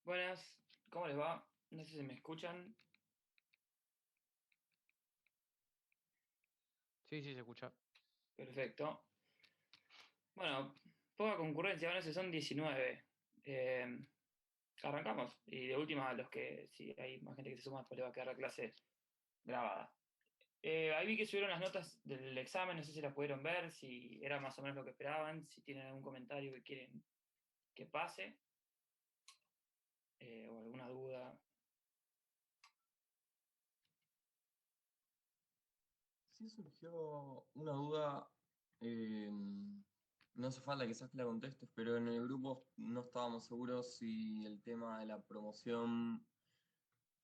Buenas, ¿cómo les va? No sé si me escuchan. Sí, sí, se escucha. Perfecto. Bueno, poca concurrencia, bueno, son 19. Eh, Arrancamos. Y de última, los que, si hay más gente que se suma, después le va a quedar la clase grabada. Ahí vi que subieron las notas del examen, no sé si las pudieron ver, si era más o menos lo que esperaban, si tienen algún comentario que quieren que pase, o alguna duda. Sí surgió una duda, no hace falta quizás que la contestes, pero en el grupo no estábamos seguros si el tema de la promoción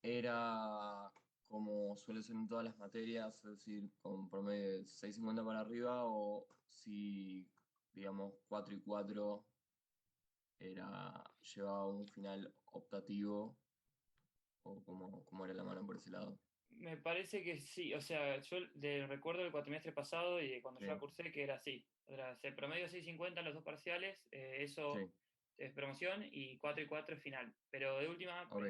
era como suele ser en todas las materias, es decir, con promedio de 6,50 para arriba, o si, digamos, 4 y 4 llevaba un final optativo, o cómo era la mano por ese lado. Me parece que sí, o sea, yo recuerdo del cuatrimestre pasado y de cuando yo la Sí, cursé que era así. Era el promedio 6,50 en los dos parciales, eso sí, es promoción y 4 y 4 es final. Pero de última, ok,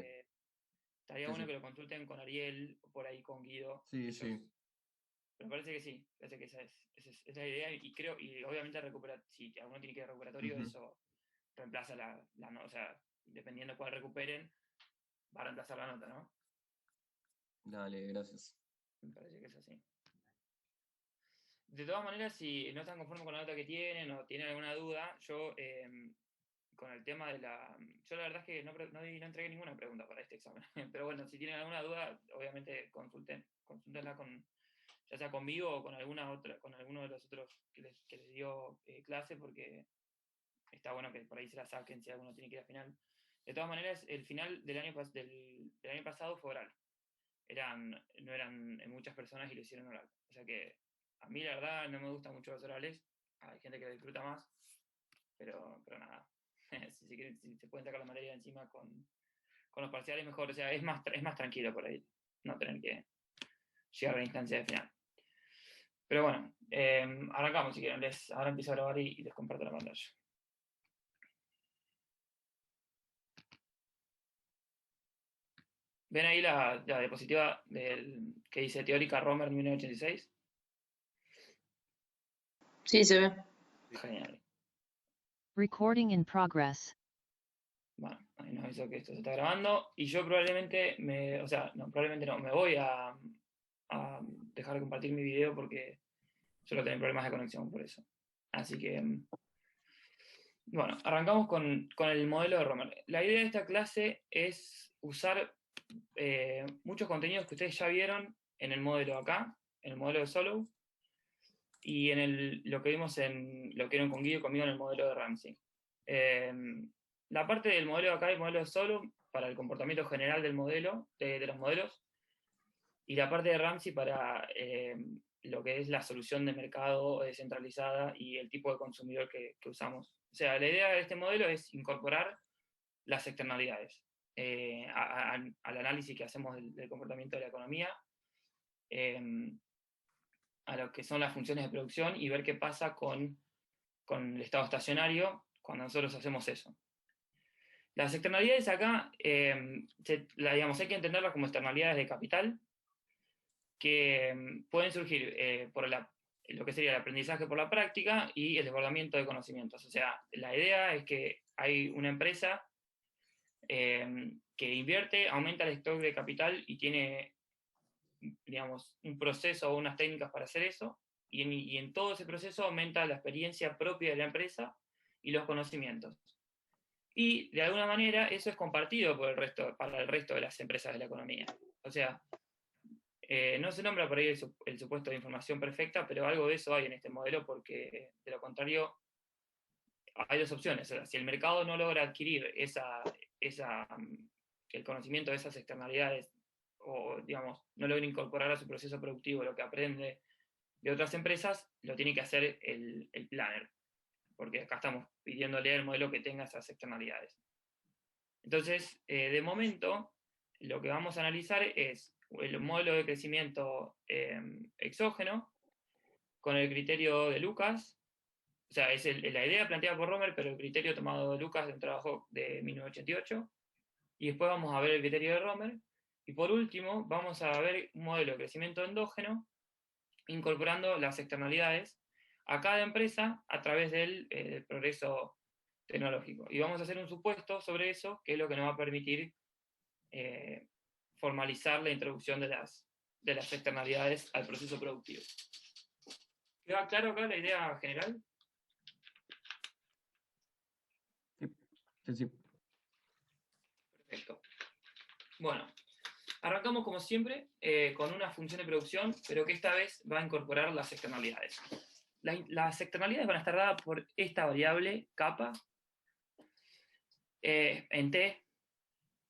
estaría sí, bueno que sí, lo consulten con Ariel o por ahí con Guido. sí, sí. Ellos, pero me parece que sí, parece que esa es la idea y creo, y obviamente si alguno tiene que ir a recuperatorio, Ujú. eso reemplaza la nota, o sea, dependiendo cuál recuperen, va a reemplazar la nota, ¿no? Dale, gracias. Me parece que es así. De todas maneras, si no están conformes con la nota que tienen o tienen alguna duda, yo con el tema de la... Yo la verdad es que no entregué ninguna pregunta para este examen, pero bueno, si tienen alguna duda, obviamente consúltenla con, ya sea conmigo o con alguna otra, con alguno de los otros que les dio clase, porque está bueno que por ahí se la saquen si alguno tiene que ir al final. De todas maneras, el final del año pasado fue oral. No eran muchas personas y lo hicieron oral. O sea que a mí la verdad no me gustan mucho los orales, hay gente que lo disfruta más, pero nada. Si se pueden sacar la materia de encima con los parciales, mejor. O sea, es más tranquilo por ahí, no tener que llegar a la instancia de final. Pero bueno, arrancamos si quieren. Ahora empiezo a grabar y les comparto la pantalla. ¿Ven ahí la diapositiva que dice teórica Romer 1986? Sí, se ve. Genial. Recording in progress. Bueno, ahí nos avisó que esto se está grabando y yo o sea, no, probablemente no, me voy a dejar de compartir mi video porque suelo tener problemas de conexión por eso. Así que, bueno, arrancamos con el modelo de Romer. La idea de esta clase es usar muchos contenidos que ustedes ya vieron en el modelo acá, en el modelo de Solow, y lo que vimos lo que vieron con Guido conmigo en el modelo de Ramsey. Eh, la parte del modelo de acá, el modelo de Solow, para el comportamiento general del modelo, de los modelos, y la parte de Ramsey para lo que es la solución de mercado descentralizada y el tipo de consumidor que usamos. O sea, la idea de este modelo es incorporar las externalidades al análisis que hacemos del comportamiento de la economía, eh, a lo que son las funciones de producción y ver qué pasa con el estado estacionario cuando nosotros hacemos eso. Las externalidades acá, digamos, hay que entenderlas como externalidades de capital que pueden surgir por lo que sería el aprendizaje por la práctica y el desbordamiento de conocimientos. O sea, la idea es que hay una empresa que invierte, aumenta el stock de capital y tiene, digamos, un proceso o unas técnicas para hacer eso, y en todo ese proceso aumenta la experiencia propia de la empresa y los conocimientos. Y de alguna manera eso es compartido para el resto de las empresas de la economía. O sea, no se nombra por ahí el supuesto de información perfecta, pero algo de eso hay en este modelo porque de lo contrario hay dos opciones. O sea, si el mercado no logra adquirir el conocimiento de esas externalidades o, digamos, no logra incorporar a su proceso productivo lo que aprende de otras empresas, lo tiene que hacer el planner, porque acá estamos pidiéndole al modelo que tenga esas externalidades. Entonces, de momento, lo que vamos a analizar es el modelo de crecimiento exógeno con el criterio de Lucas. O sea, es la idea planteada por Romer, pero el criterio tomado de Lucas de un trabajo de 1988. y después vamos a ver el criterio de Romer, y por último vamos a ver un modelo de crecimiento endógeno incorporando las externalidades a cada empresa a través del progreso tecnológico. Y vamos a hacer un supuesto sobre eso, que es lo que nos va a permitir formalizar la introducción de las externalidades al proceso productivo. ¿Queda claro acá la idea general? Sí. Perfecto. Bueno, arrancamos como siempre con una función de producción, pero que esta vez va a incorporar las externalidades. Las externalidades van a estar dadas por esta variable kappa en T,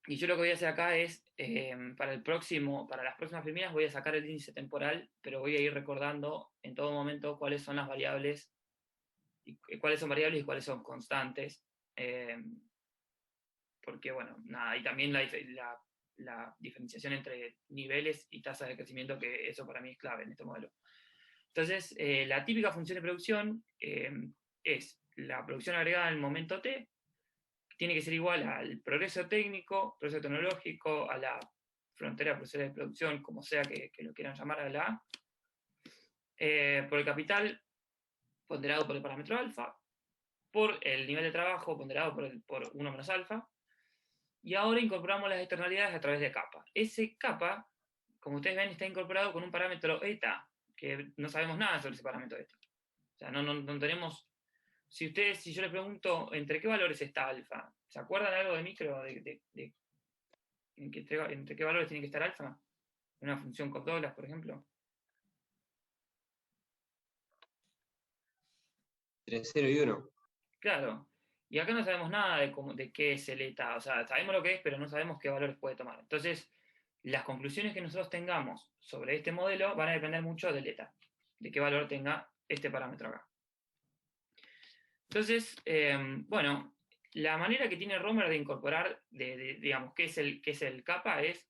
y yo lo que voy a hacer acá es, para las próximas firminas voy a sacar el índice temporal, pero voy a ir recordando en todo momento cuáles son las variables, cuáles son variables y cuáles son constantes, porque bueno, nada, y también la diferenciación entre niveles y tasas de crecimiento, que eso para mí es clave en este modelo. Entonces, la típica función de producción es la producción agregada en el momento T, tiene que ser igual al progreso técnico, progreso tecnológico, a la frontera de procesos de producción, como sea que lo quieran llamar, a la A, por el capital ponderado por el parámetro alfa, por el nivel de trabajo ponderado por 1 menos alfa, y ahora incorporamos las externalidades a través de kappa. Ese kappa, como ustedes ven, está incorporado con un parámetro eta, que no sabemos nada sobre ese parámetro eta. O sea, no tenemos... Si yo les pregunto, ¿entre qué valores está alfa? ¿Se acuerdan algo de micro? ¿Entre qué valores tiene que estar alfa? Una función Cobb-Douglas, por ejemplo. Entre 0 y 1. Claro. Y acá no sabemos nada de qué es el eta. O sea, sabemos lo que es, pero no sabemos qué valores puede tomar. Entonces, las conclusiones que nosotros tengamos sobre este modelo van a depender mucho del eta, de qué valor tenga este parámetro acá. Entonces, bueno, la manera que tiene Romer de incorporar, digamos, qué es el kappa, es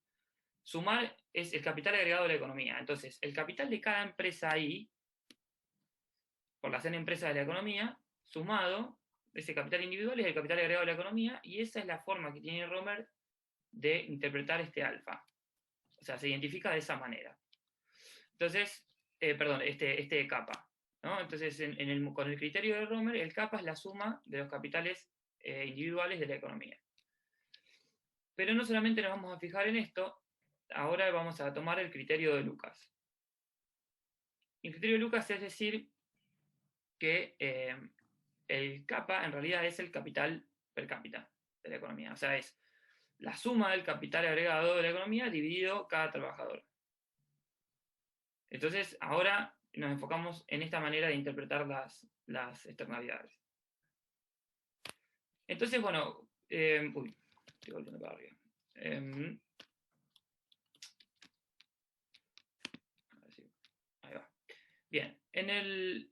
sumar, es el capital agregado de la economía. Entonces, el capital de cada empresa ahí, por las n empresas de la economía, sumado, ese capital individual es el capital agregado de la economía, y esa es la forma que tiene Romer de interpretar este alfa. O sea, se identifica de esa manera. Entonces, perdón, este kappa, ¿no? Entonces, con el criterio de Romer, el kappa es la suma de los capitales individuales de la economía. Pero no solamente nos vamos a fijar en esto, ahora vamos a tomar el criterio de Lucas. El criterio de Lucas es decir que el kappa en realidad es el capital per cápita de la economía. O sea, es la suma del capital agregado de la economía dividido cada trabajador. Entonces, ahora nos enfocamos en esta manera de interpretar las externalidades. Entonces, bueno, estoy volviendo para arriba. Ahí va. Bien, en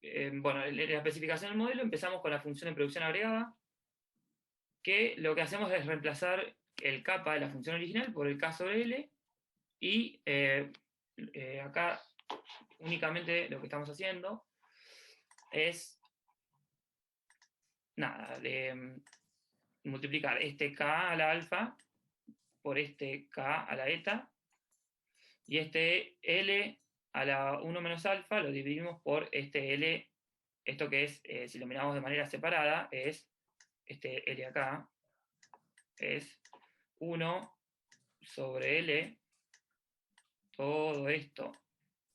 la especificación del modelo empezamos con la función de producción agregada, que lo que hacemos es reemplazar el kappa de la función original por el K sobre L, y acá únicamente lo que estamos haciendo es nada, multiplicar este K a la alfa por este K a la eta, y este L a la 1 menos alfa lo dividimos por este L, esto que es, si lo miramos de manera separada, es este L acá, es 1 sobre L, todo esto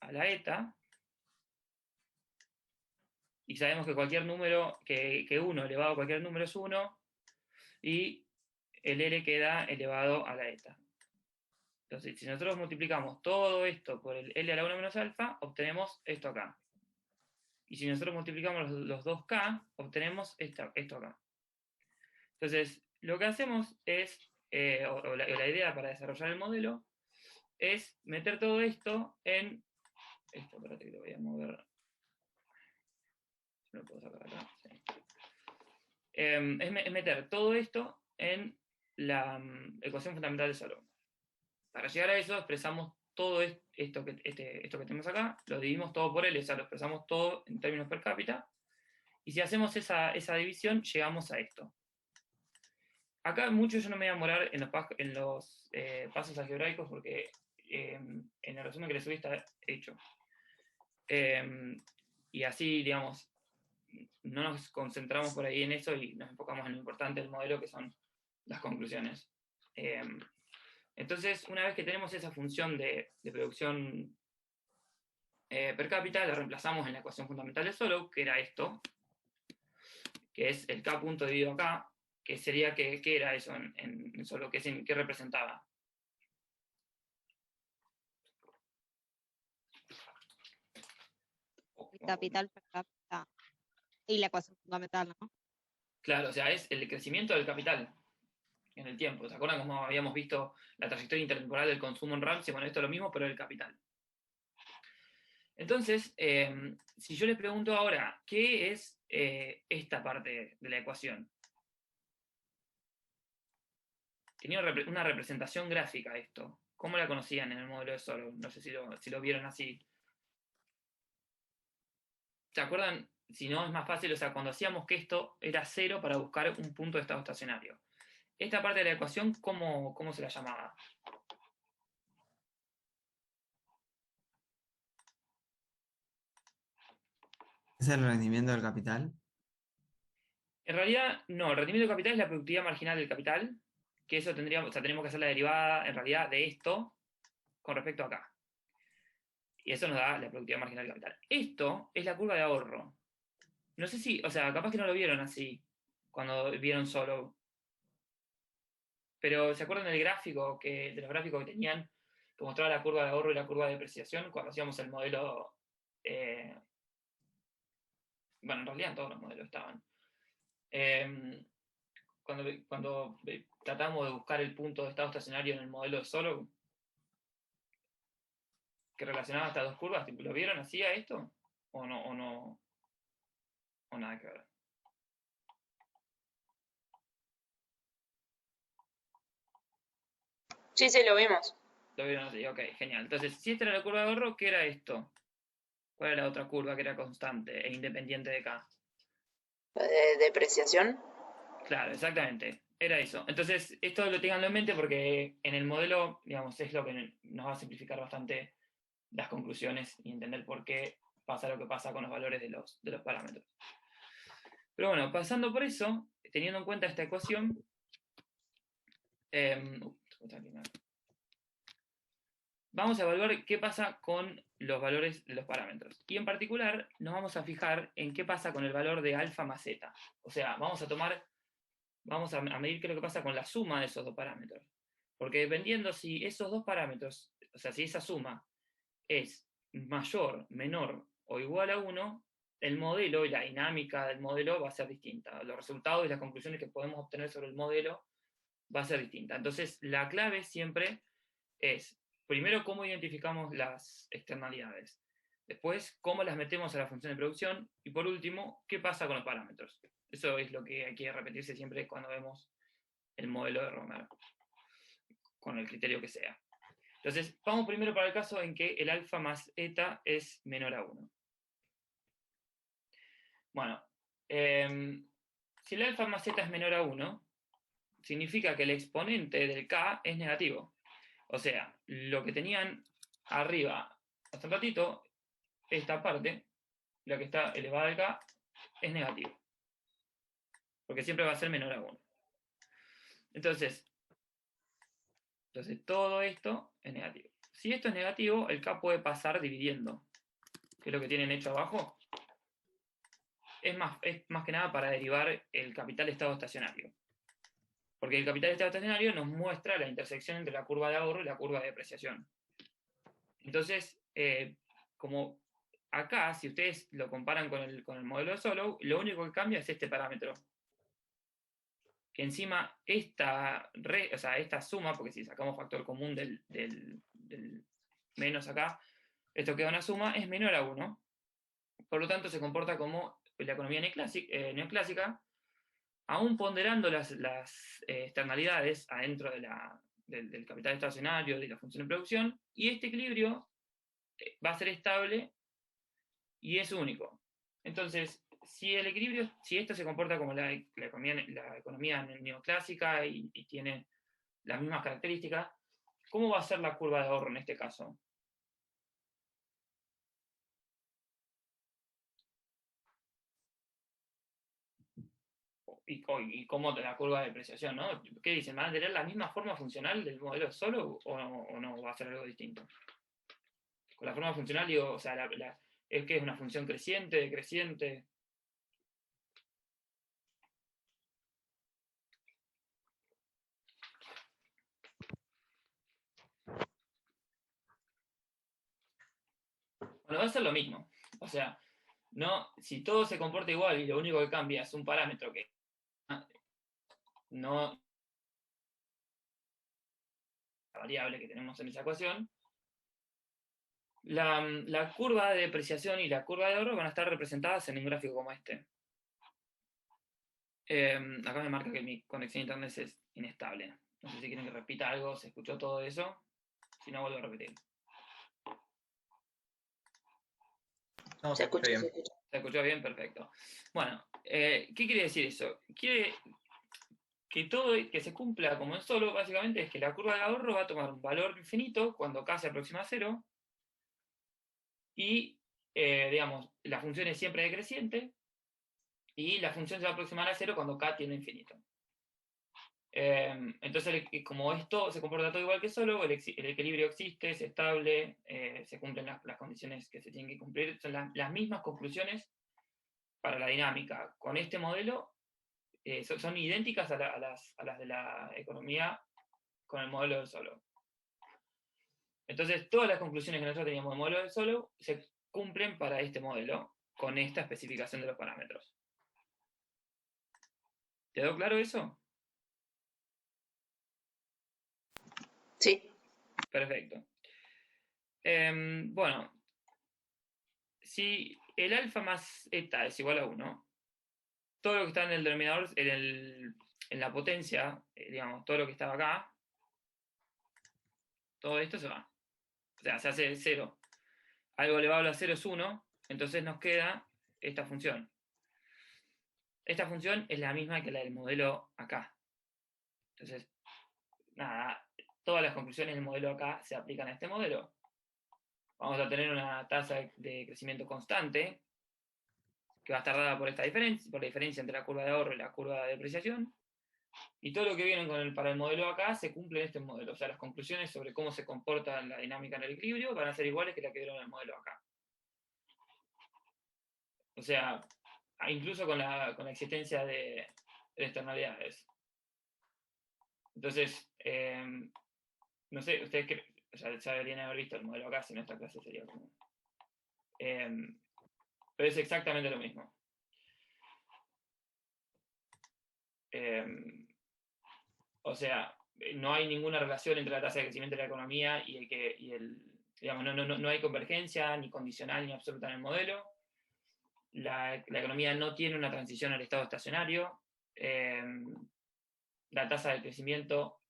a la eta, y sabemos que cualquier número, que 1 elevado a cualquier número es 1, y el L queda elevado a la eta. Entonces, si nosotros multiplicamos todo esto por el L a la 1 menos alfa, obtenemos esto acá. Y si nosotros multiplicamos los 2K, obtenemos esto acá. Entonces, lo que hacemos es, la idea para desarrollar el modelo, es meter todo esto en... espérate que lo voy a mover. Si no lo puedo sacar acá. Sí. Es meter todo esto en la ecuación fundamental de Salomón. Para llegar a eso expresamos todo esto que tenemos acá, lo dividimos todo por L, o sea, lo expresamos todo en términos per cápita, y si hacemos esa división, llegamos a esto. acá mucho yo no me voy a demorar en los pasos algebraicos porque en el resumen que les subí está hecho. Y así, digamos, no nos concentramos por ahí en eso y nos enfocamos en lo importante del modelo, que son las conclusiones. Entonces, una vez que tenemos esa función de producción per cápita, la reemplazamos en la ecuación fundamental de Solow, que era esto, que es el K punto dividido acá, que sería, ¿qué era eso en Solow? ¿Qué representaba? El capital per cápita y la ecuación fundamental, ¿no? Claro, o sea, es el crecimiento del capital en el tiempo. ¿Se acuerdan cómo habíamos visto la trayectoria intertemporal del consumo en Ramsey? Bueno, esto es lo mismo, pero el capital. Entonces, si yo les pregunto ahora, ¿qué es esta parte de la ecuación? Tenía una representación gráfica esto. ¿Cómo la conocían en el modelo de Solow? No sé si lo vieron así. ¿Se acuerdan? Si no, es más fácil, o sea, cuando hacíamos que esto era 0 para buscar un punto de estado estacionario. Esta parte de la ecuación, ¿cómo se la llamaba? ¿Es el rendimiento del capital? En realidad, no, el rendimiento del capital es la productividad marginal del capital, que eso tendríamos, o sea, tenemos que hacer la derivada, en realidad, de esto con respecto a acá. Y eso nos da la productividad marginal del capital. Esto es la curva de ahorro. No sé si, o sea, capaz que no lo vieron así, cuando vieron Solow. Pero ¿se acuerdan del gráfico, de los gráficos que tenían, que mostraba la curva de ahorro y la curva de depreciación cuando hacíamos el modelo? Bueno, en realidad todos los modelos estaban. Cuando tratamos de buscar el punto de estado estacionario en el modelo de Solow, que relacionaba estas dos curvas, ¿lo vieron así a esto? ¿O no? ¿O nada que ver? Sí, sí, lo vimos. Lo vieron así, ok, genial. Entonces, si esta era la curva de ahorro, ¿qué era esto? ¿Cuál era la otra curva que era constante e independiente de K? De depreciación. Claro, exactamente. Era eso. Entonces, esto lo tenganlo en mente porque en el modelo, digamos, es lo que nos va a simplificar bastante las conclusiones y entender por qué pasa lo que pasa con los valores de los parámetros. Pero bueno, pasando por eso, teniendo en cuenta esta ecuación, vamos a evaluar qué pasa con los valores de los parámetros. Y en particular, nos vamos a fijar en qué pasa con el valor de alfa más zeta. O sea, vamos a medir qué es lo que pasa con la suma de esos dos parámetros. Porque dependiendo si esos dos parámetros, o sea, si esa suma es mayor, menor o igual a 1, el modelo y la dinámica del modelo va a ser distinta. Los resultados y las conclusiones que podemos obtener sobre el modelo va a ser distinta. Entonces, la clave siempre es, primero, cómo identificamos las externalidades. Después, cómo las metemos a la función de producción. Y por último, qué pasa con los parámetros. Eso es lo que hay que repetirse siempre cuando vemos el modelo de Romer, con el criterio que sea. Entonces, vamos primero para el caso en que el alfa más eta es menor a 1. Bueno, si el alfa más eta es menor a 1, significa que el exponente del k es negativo. O sea, lo que tenían arriba hace un ratito, esta parte, la que está elevada al k, es negativo. Porque siempre va a ser menor a 1. Entonces todo esto es negativo. Si esto es negativo, el k puede pasar dividiendo. Que es lo que tienen hecho abajo. Es más que nada para derivar el capital de estado estacionario. Porque el capital de estado estacionario nos muestra la intersección entre la curva de ahorro y la curva de depreciación. Entonces, como acá, si ustedes lo comparan con el modelo de Solow, lo único que cambia es este parámetro. Que encima esta suma, porque si sacamos factor común del menos acá, esto queda una suma, es menor a 1. Por lo tanto, se comporta como la economía neoclásica, aún ponderando las externalidades adentro del capital estacionario, de la función de producción, y este equilibrio va a ser estable y es único. Entonces, si el equilibrio, si esto se comporta como la economía neoclásica y tiene las mismas características, ¿cómo va a ser la curva de ahorro en este caso? Y cómo la curva de depreciación, ¿no? ¿Qué dicen? ¿Van a tener la misma forma funcional del modelo solo o no va a ser algo distinto? Con la forma funcional digo, o sea, es que es una función creciente, decreciente. Bueno, va a ser lo mismo. O sea, no, si todo se comporta igual y lo único que cambia es un parámetro que no la variable que tenemos en esa ecuación, la curva de depreciación y la curva de ahorro van a estar representadas en un gráfico como este. Acá me marca que mi conexión a internet es inestable. No sé si quieren que repita algo, se escuchó todo eso. Si no, vuelvo a repetir. No, Se escucha, bien. se escucha. ¿Se escuchó bien? Perfecto. Bueno, ¿qué quiere decir eso? Quiere que todo que se cumpla como en solo, básicamente es que la curva de ahorro va a tomar un valor infinito cuando k se aproxima a cero y, digamos, la función es siempre decreciente y la función se va a aproximar a cero cuando k tiene infinito. Entonces, como esto se comporta todo igual que solo, el equilibrio existe, es estable, se cumplen las condiciones que se tienen que cumplir, son las mismas conclusiones para la dinámica. Con este modelo son idénticas a las de la economía con el modelo del solo. Entonces, todas las conclusiones que nosotros teníamos del modelo del solo se cumplen para este modelo con esta especificación de los parámetros. ¿Quedó claro eso? Sí, Perfecto. Bueno, si el alfa más eta es igual a 1, todo lo que está en el denominador, en la potencia, digamos, todo lo que estaba acá, todo esto se va. O sea, se hace 0. Algo elevado a 0 es 1, entonces nos queda esta función. Esta función es la misma que la del modelo acá. Entonces, nada, todas las conclusiones del modelo acá se aplican a este modelo. Vamos a tener una tasa de crecimiento constante, que va a estar dada por esta diferencia, por la diferencia entre la curva de ahorro y la curva de depreciación. Y todo lo que viene para el modelo acá se cumple en este modelo. O sea, las conclusiones sobre cómo se comporta la dinámica en el equilibrio van a ser iguales que las que vieron en el modelo acá. O sea, incluso con la existencia de externalidades. Entonces, no sé, ustedes ya deberían haber visto el modelo acá, si no esta clase sería como... pero es exactamente lo mismo. O sea, no hay ninguna relación entre la tasa de crecimiento de la economía digamos, no hay convergencia, ni condicional, ni absoluta en el modelo. La economía no tiene una transición al estado estacionario. La tasa de crecimiento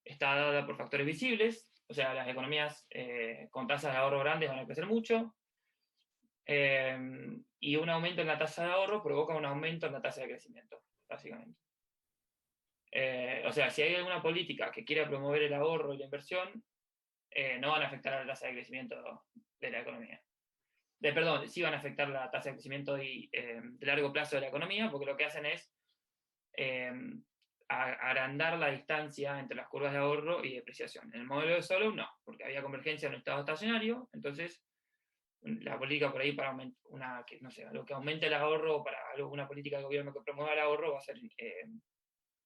está dada por factores visibles, o sea, las economías con tasas de ahorro grandes van a crecer mucho, y un aumento en la tasa de ahorro provoca un aumento en la tasa de crecimiento, básicamente. O sea, si hay alguna política que quiera promover el ahorro y la inversión, no van a afectar a la tasa de crecimiento de la economía. Perdón, sí van a afectar la tasa de crecimiento de largo plazo de la economía, porque lo que hacen es agrandar la distancia entre las curvas de ahorro y depreciación. En el modelo de solo no, porque había convergencia en un estado estacionario, entonces la política por ahí para no sé, algo que aumente el ahorro o para alguna política de gobierno que promueva el ahorro va a ser,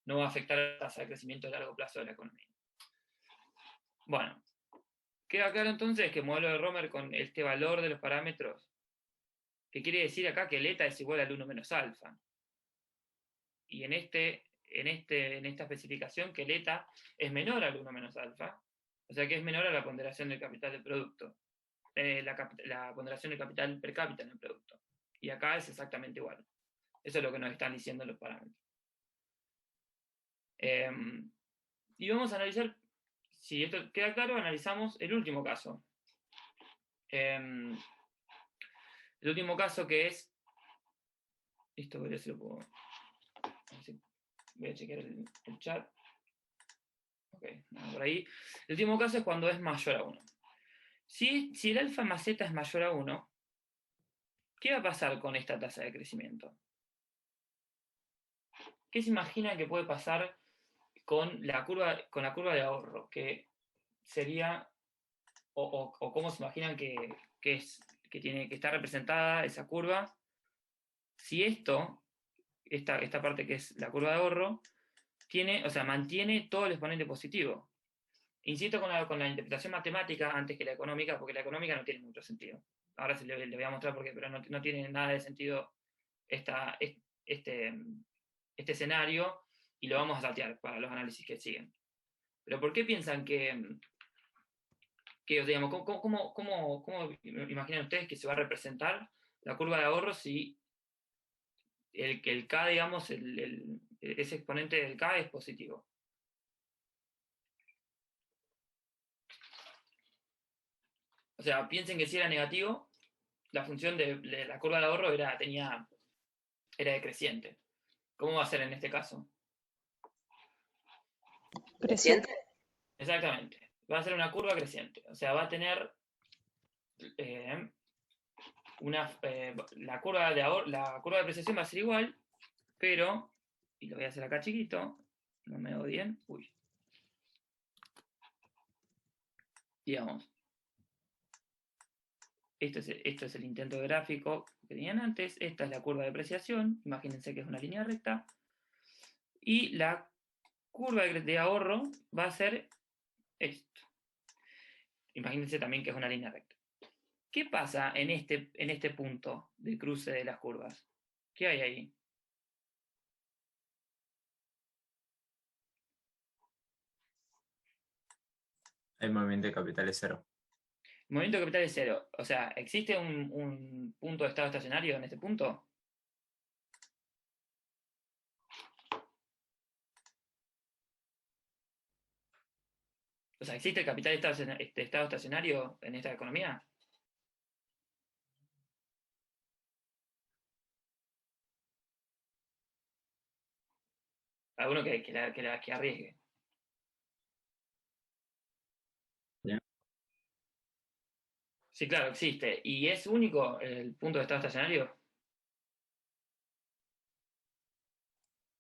no va a afectar la tasa de crecimiento de largo plazo de la economía. Bueno, queda claro entonces que el modelo de Romer con este valor de los parámetros, que quiere decir acá que el eta es igual al 1 menos alfa. Y en esta especificación que el eta es menor al 1 menos alfa, o sea que es menor a la ponderación del capital del producto, la ponderación del capital per cápita en el producto. Y acá es exactamente igual. Eso es lo que nos están diciendo los parámetros. Y vamos a analizar, si esto queda claro, analizamos el último caso. El último caso que es Esto voy a ver si lo puedo. A ver si- voy a chequear el chat. Ok, nada por ahí. El último caso es cuando es mayor a 1. Si el alfa más z es mayor a 1, ¿qué va a pasar con esta tasa de crecimiento? ¿Qué se imagina que puede pasar con la curva de ahorro? Que sería, o cómo se imaginan que tiene que estar representada esa curva. Si esta parte que es la curva de ahorro, mantiene todo el exponente positivo. Insisto con la interpretación matemática antes que la económica, porque la económica no tiene mucho sentido. Ahora le voy a mostrar por qué, pero no tiene nada de sentido este escenario, y lo vamos a saltear para los análisis que siguen. Pero ¿por qué piensan digamos, cómo imaginan ustedes que se va a representar la curva de ahorro si el K, digamos, ese exponente del K es positivo? O sea, piensen que si era negativo, la función de la curva de ahorro era decreciente. ¿Cómo va a ser en este caso? ¿Creciente? Exactamente. Va a ser una curva creciente. O sea, va a tener la curva de apreciación va a ser igual, pero, y lo voy a hacer acá chiquito, no me odien, digamos, esto es el intento gráfico que tenían antes, esta es la curva de apreciación, imagínense que es una línea recta, y la curva de ahorro va a ser esto. Imagínense también que es una línea recta. ¿Qué pasa en este punto de cruce de las curvas? ¿Qué hay ahí? El movimiento de capital es cero. El movimiento de capital es cero. O sea, ¿existe un punto de estado estacionario en este punto? O sea, ¿existe el capital de estado estacionario en esta economía? Alguno que arriesgue. Bien. Sí, claro, existe. ¿Y es único el punto de estado estacionario?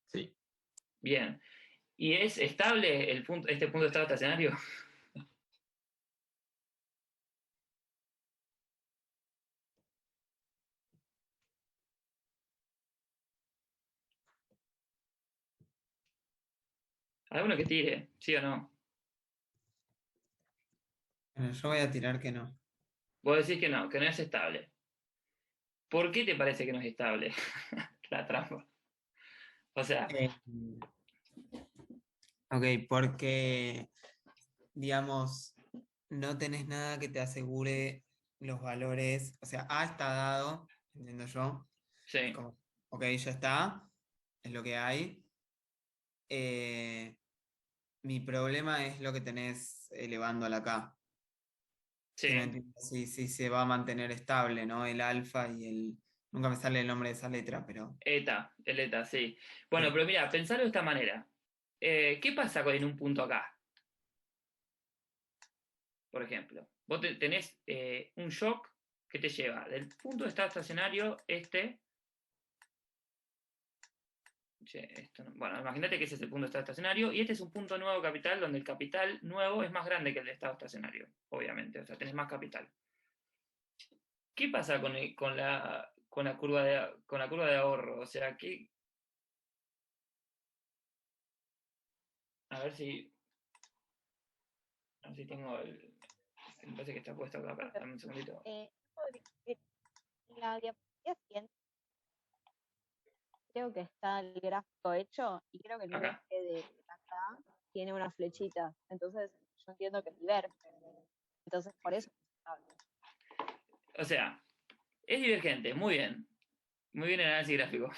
Sí. Bien. ¿Y es estable este punto de estado estacionario? Alguno que tire, ¿sí o no? Bueno, yo voy a tirar que no. Vos decís que no es estable. ¿Por qué te parece que no es estable? La trampa. O sea, Eh, ok, porque, digamos, no tenés nada que te asegure los valores. O sea, A está dado, entiendo yo. sí. Como, ok, ya está, es lo que hay. Mi problema es lo que tenés elevando a la K. Sí. Que no entiendo si se va a mantener estable, ¿no? El alfa y el. Nunca me sale el nombre de esa letra, pero. El eta, sí. Bueno, Sí. pero mira, pensarlo de esta manera. ¿Qué pasa en un punto acá? Por ejemplo, vos tenés un shock que te lleva del punto de estado estacionario bueno, imagínate que ese es el punto de estado estacionario y este es un punto nuevo capital donde el capital nuevo es más grande que el de estado estacionario, obviamente, o sea, tenés más capital. ¿Qué pasa con la curva de ahorro? O sea, a ver si tengo me parece que está puesto acá, dame un segundito. En la diapositiva siguiente creo que está el gráfico hecho y creo que el Acá. eje de acá tiene una flechita. Entonces yo entiendo que es divergente. Entonces por eso es estable. O sea, es divergente, muy bien. Muy bien el análisis gráfico.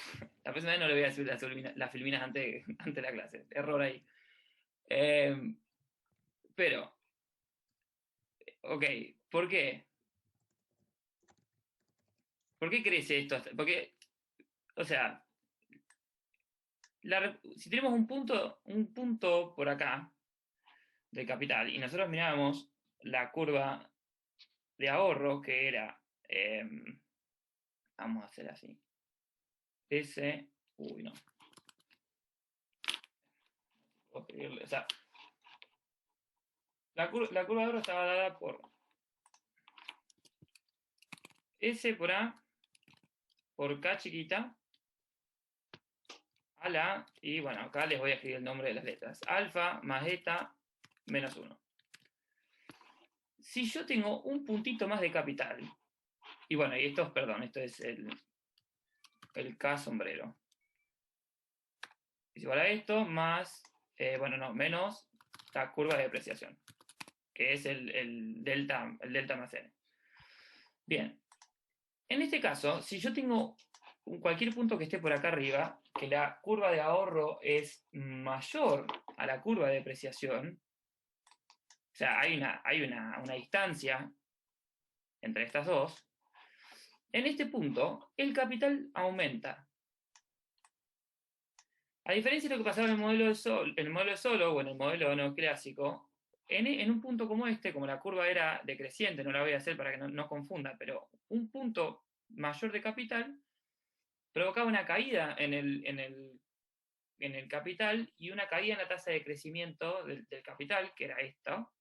La próxima vez no le voy a subir las filminas antes de la clase. Error ahí. Pero, ok, ¿por qué? ¿Por qué crece esto? Porque, O sea, si tenemos un punto por acá de capital y nosotros mirábamos la curva de ahorro que era, vamos a hacer así, uy, no. Puedo escribirle, o sea, la curva de ahorro estaba dada por S por A por K chiquita a la A, y bueno, acá les voy a escribir el nombre de las letras. Alfa más eta menos 1. Si yo tengo un puntito más de capital, y bueno, y esto es el K sombrero. Es igual a esto más, menos la curva de depreciación, que es el delta más n. Bien, en este caso, si yo tengo cualquier punto que esté por acá arriba, que la curva de ahorro es mayor a la curva de depreciación, o sea, hay una distancia entre estas dos, en este punto el capital aumenta. A diferencia de lo que pasaba en el modelo de Solow o en el modelo neoclásico, en un punto como este, como la curva era decreciente, no la voy a hacer para que no confunda, pero un punto mayor de capital provocaba una caída en el capital y una caída en la tasa de crecimiento del capital, que era esto,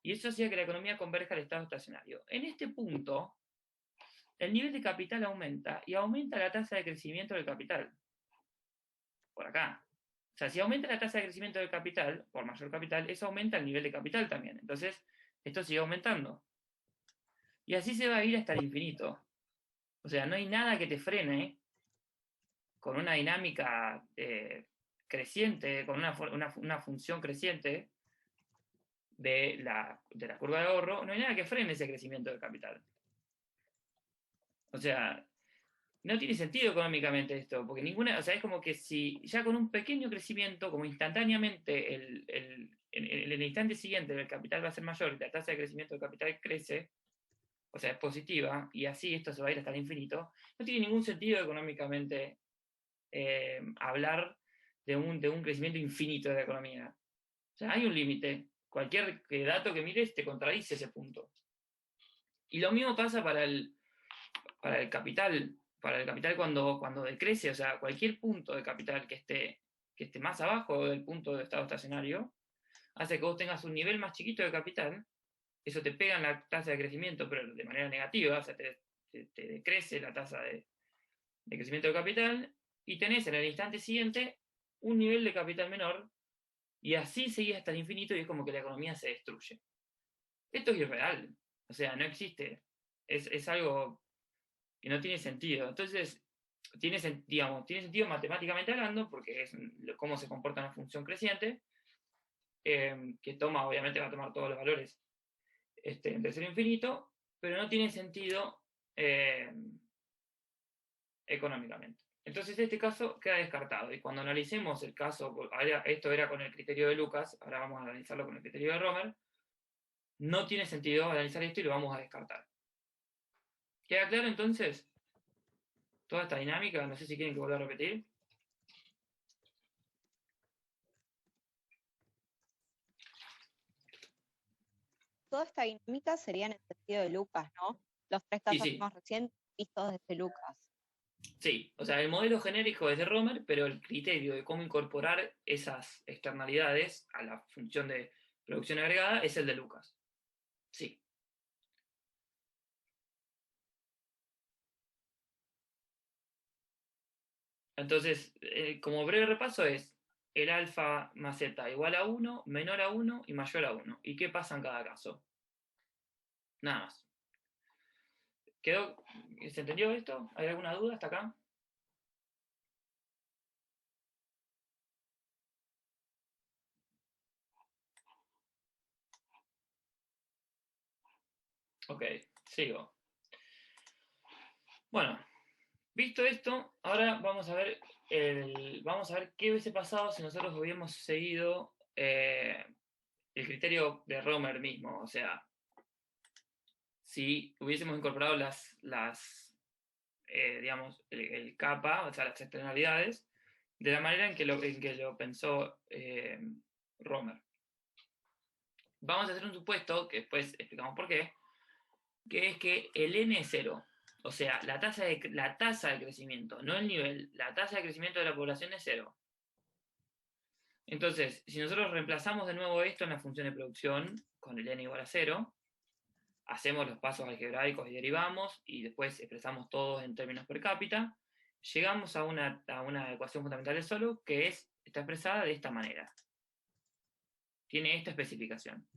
y eso hacía que la economía converja al estado estacionario. En este punto, el nivel de capital aumenta y aumenta la tasa de crecimiento del capital. Por acá. O sea, si aumenta la tasa de crecimiento del capital, por mayor capital, eso aumenta el nivel de capital también. Entonces, esto sigue aumentando. Y así se va a ir hasta el infinito. O sea, no hay nada que te frene con una dinámica creciente, con una función creciente de la curva de ahorro, no hay nada que frene ese crecimiento del capital. O sea, no tiene sentido económicamente esto, porque o sea, es como que si ya con un pequeño crecimiento, como instantáneamente, en el instante siguiente el capital va a ser mayor y la tasa de crecimiento del capital crece, o sea, es positiva, y así esto se va a ir hasta el infinito, no tiene ningún sentido económicamente hablar de un crecimiento infinito de la economía. O sea, hay un límite. Cualquier dato que mires te contradice ese punto. Y lo mismo pasa para el capital. Para el capital cuando decrece, o sea, cualquier punto de capital que esté más abajo del punto de estado estacionario, hace que vos tengas un nivel más chiquito de capital, eso te pega en la tasa de crecimiento, pero de manera negativa, o sea, te decrece la tasa de crecimiento de capital, y tenés en el instante siguiente un nivel de capital menor, y así seguís hasta el infinito, y es como que la economía se destruye. Esto es irreal, o sea, no existe. Es algo que no tiene sentido. Entonces, tiene sentido matemáticamente hablando, porque es cómo se comporta una función creciente, que obviamente va a tomar todos los valores entre 0 e infinito, pero no tiene sentido económicamente. Entonces este caso queda descartado, y cuando analicemos el caso, esto era con el criterio de Lucas, ahora vamos a analizarlo con el criterio de Romer, no tiene sentido analizar esto y lo vamos a descartar. ¿Queda claro entonces toda esta dinámica? No sé si quieren que vuelva a repetir. Toda esta dinámica sería en el sentido de Lucas, ¿no? Los tres Sí, casos sí. más recientes vistos desde Lucas. Sí, o sea, el modelo genérico es de Romer, pero el criterio de cómo incorporar esas externalidades a la función de producción agregada es el de Lucas. Sí. Entonces, como breve repaso es el alfa más zeta igual a 1, menor a 1 y mayor a 1. ¿Y qué pasa en cada caso? Nada más. ¿Se entendió esto? ¿Hay alguna duda hasta acá? Ok, sigo. Bueno, visto esto, ahora vamos a ver qué hubiese pasado si nosotros hubiéramos seguido el criterio de Romer mismo. O sea, si hubiésemos incorporado las digamos, el kappa, o sea, las externalidades, de la manera en que lo pensó Romer. Vamos a hacer un supuesto, que después explicamos por qué, que es que el n es 0. O sea, la tasa de crecimiento, no el nivel, la tasa de crecimiento de la población es 0. Entonces, si nosotros reemplazamos de nuevo esto en la función de producción, con el n igual a 0, hacemos los pasos algebraicos y derivamos, y después expresamos todos en términos per cápita, llegamos a una ecuación fundamental de Solow que está expresada de esta manera. Tiene esta especificación.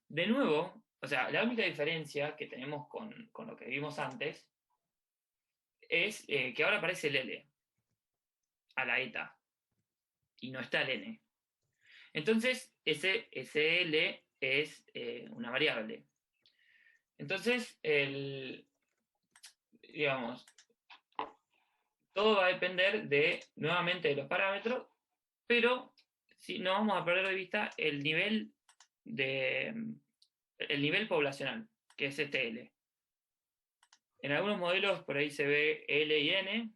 De nuevo, o sea, la única diferencia que tenemos con lo que vimos antes es que ahora aparece el L a la eta y no está el N. Entonces, ese L es una variable. Entonces, digamos, todo va a depender nuevamente de los parámetros, pero si no vamos a perder de vista el nivel poblacional, que es este L. En algunos modelos por ahí se ve L y N,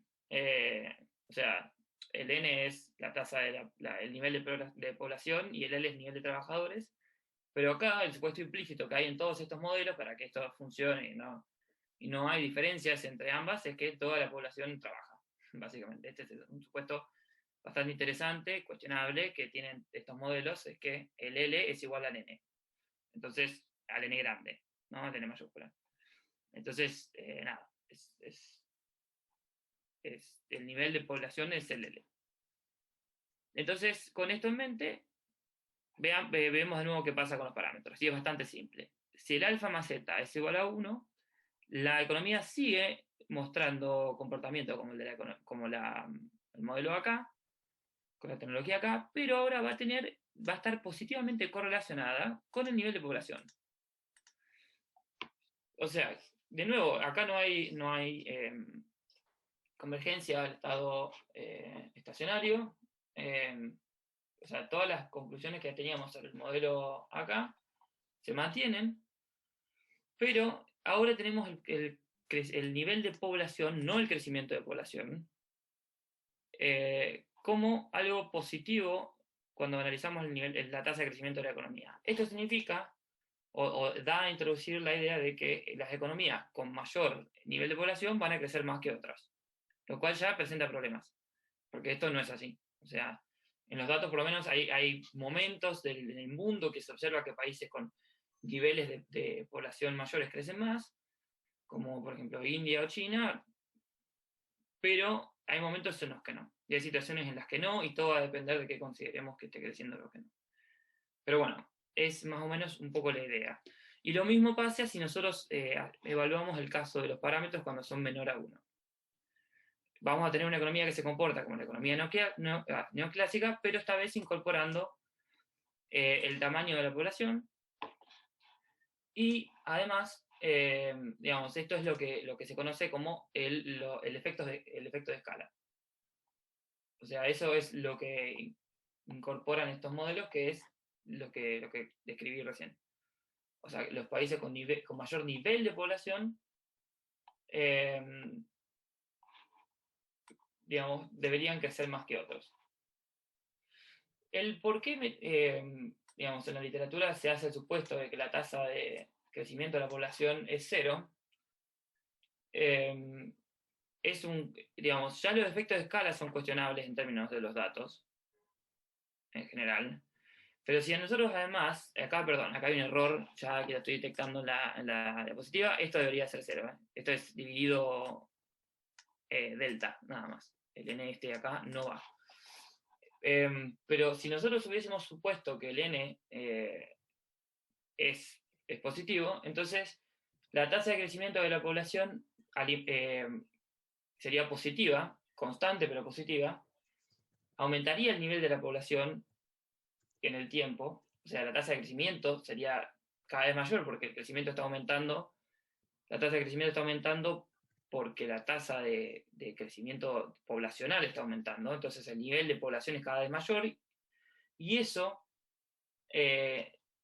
o sea, el N es la tasa el nivel de población y el L es el nivel de trabajadores, pero acá el supuesto implícito que hay en todos estos modelos para que esto funcione y no hay diferencias entre ambas es que toda la población trabaja, básicamente. Este es un supuesto bastante interesante, cuestionable, que tienen estos modelos, es que el L es igual al N. Entonces, al N grande, ¿no? Al N mayúscula. Entonces, nada, el nivel de población es el L. Entonces, con esto en mente, vemos de nuevo qué pasa con los parámetros. Y es bastante simple. Si el alfa más zeta es igual a 1, la economía sigue mostrando comportamiento como el modelo acá, con la tecnología acá, pero ahora va a estar positivamente correlacionada con el nivel de población. O sea, de nuevo, acá no hay convergencia al estado estacionario. O sea, todas las conclusiones que teníamos sobre el modelo acá se mantienen, pero ahora tenemos el nivel de población, no el crecimiento de población, como algo positivo cuando analizamos la tasa de crecimiento de la economía. Esto significa, o da a introducir la idea de que las economías con mayor nivel de población van a crecer más que otras, lo cual ya presenta problemas, porque esto no es así. O sea, en los datos por lo menos hay momentos en el mundo que se observa que países con niveles de población mayores crecen más, como por ejemplo India o China, pero hay momentos en los que no. Y hay situaciones en las que no, y todo va a depender de qué consideremos que esté creciendo o que no. Pero bueno, es más o menos un poco la idea. Y lo mismo pasa si nosotros evaluamos el caso de los parámetros cuando son menor a 1. Vamos a tener una economía que se comporta como la economía neoclásica, pero esta vez incorporando el tamaño de la población. Y además, digamos, esto es lo que se conoce como el efecto de escala. O sea, eso es lo que incorporan estos modelos, que es lo que describí recién. O sea, los países con mayor nivel de población, digamos, deberían crecer más que otros. El por qué, digamos, en la literatura se hace el supuesto de que la tasa de crecimiento de la población es 0, digamos, ya los efectos de escala son cuestionables en términos de los datos, en general. Pero si a nosotros además, acá hay un error, ya que lo estoy detectando en la diapositiva, esto debería ser 0. Esto es dividido delta, nada más. El n este de acá no va. Pero si nosotros hubiésemos supuesto que el n es positivo, entonces la tasa de crecimiento de la población sería positiva, constante pero positiva, aumentaría el nivel de la población en el tiempo, o sea, la tasa de crecimiento sería cada vez mayor porque el crecimiento está aumentando, la tasa de crecimiento está aumentando porque la tasa de crecimiento poblacional está aumentando, entonces el nivel de población es cada vez mayor, y eso,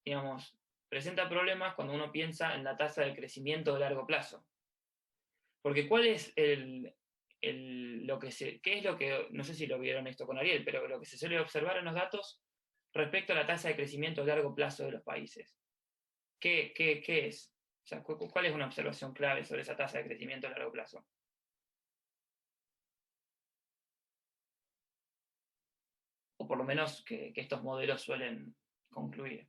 digamos, presenta problemas cuando uno piensa en la tasa de crecimiento de largo plazo. Porque ¿cuál es qué es lo que, no sé si lo vieron esto con Ariel, pero lo que se suele observar en los datos respecto a la tasa de crecimiento a largo plazo de los países? ¿Qué es? O sea, ¿cuál es una observación clave sobre esa tasa de crecimiento a largo plazo? O por lo menos que estos modelos suelen concluir.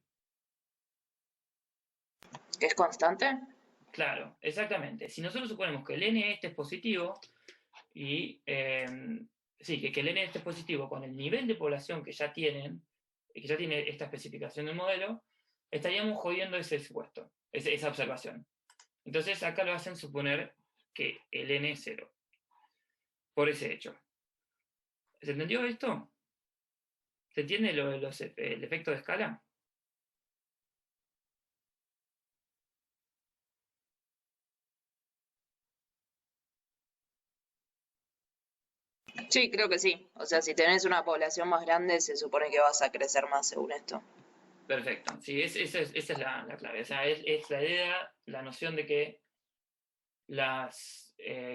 ¿Que es constante? Claro, exactamente. Si nosotros suponemos que el n este es positivo, y sí, que el n este es positivo con el nivel de población que ya tiene esta especificación del modelo, estaríamos jodiendo ese supuesto, esa observación. Entonces acá lo hacen suponer que el n es 0, por ese hecho. ¿Se entendió esto? ¿Se entiende el efecto de escala? Sí, creo que sí. O sea, si tenés una población más grande, se supone que vas a crecer más según esto. Perfecto, sí, esa es la clave. O sea, es la idea, la noción de que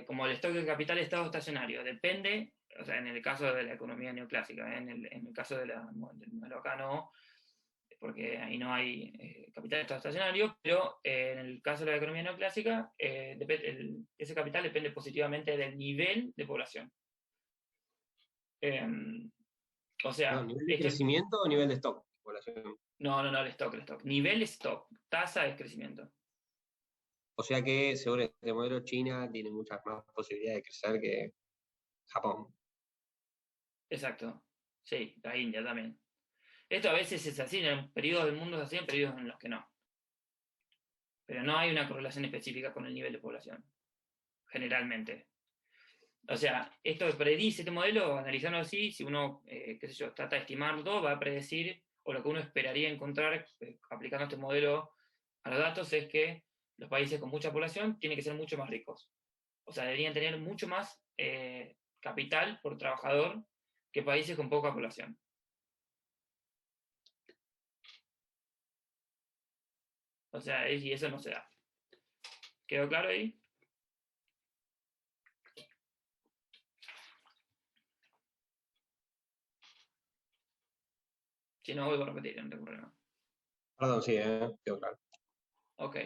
como el stock de capital estado estacionario, depende, o sea, en el caso de la economía neoclásica, en el caso del modelo acá no, porque ahí no hay capital estado estacionario, pero en el caso de la economía neoclásica, ese capital depende positivamente del nivel de población. O sea, ¿Nivel de crecimiento o nivel de stock? Población. No, el stock. Nivel stock, tasa de crecimiento. O sea que, según este modelo, China tiene muchas más posibilidades de crecer que Japón. Exacto. Sí, la India también. Esto a veces es así, en periodos del mundo es así, en periodos en los que no. Pero no hay una correlación específica con el nivel de población, generalmente. O sea, esto predice este modelo, analizando así, si uno, qué sé yo, trata de estimarlo, va a predecir, o lo que uno esperaría encontrar aplicando este modelo a los datos es que los países con mucha población tienen que ser mucho más ricos. O sea, deberían tener mucho más capital por trabajador que países con poca población. O sea, y eso no se da. ¿Quedó claro ahí? Si no, vuelvo a repetir, no tengo problema. Perdón, sí, quedó claro. Ok,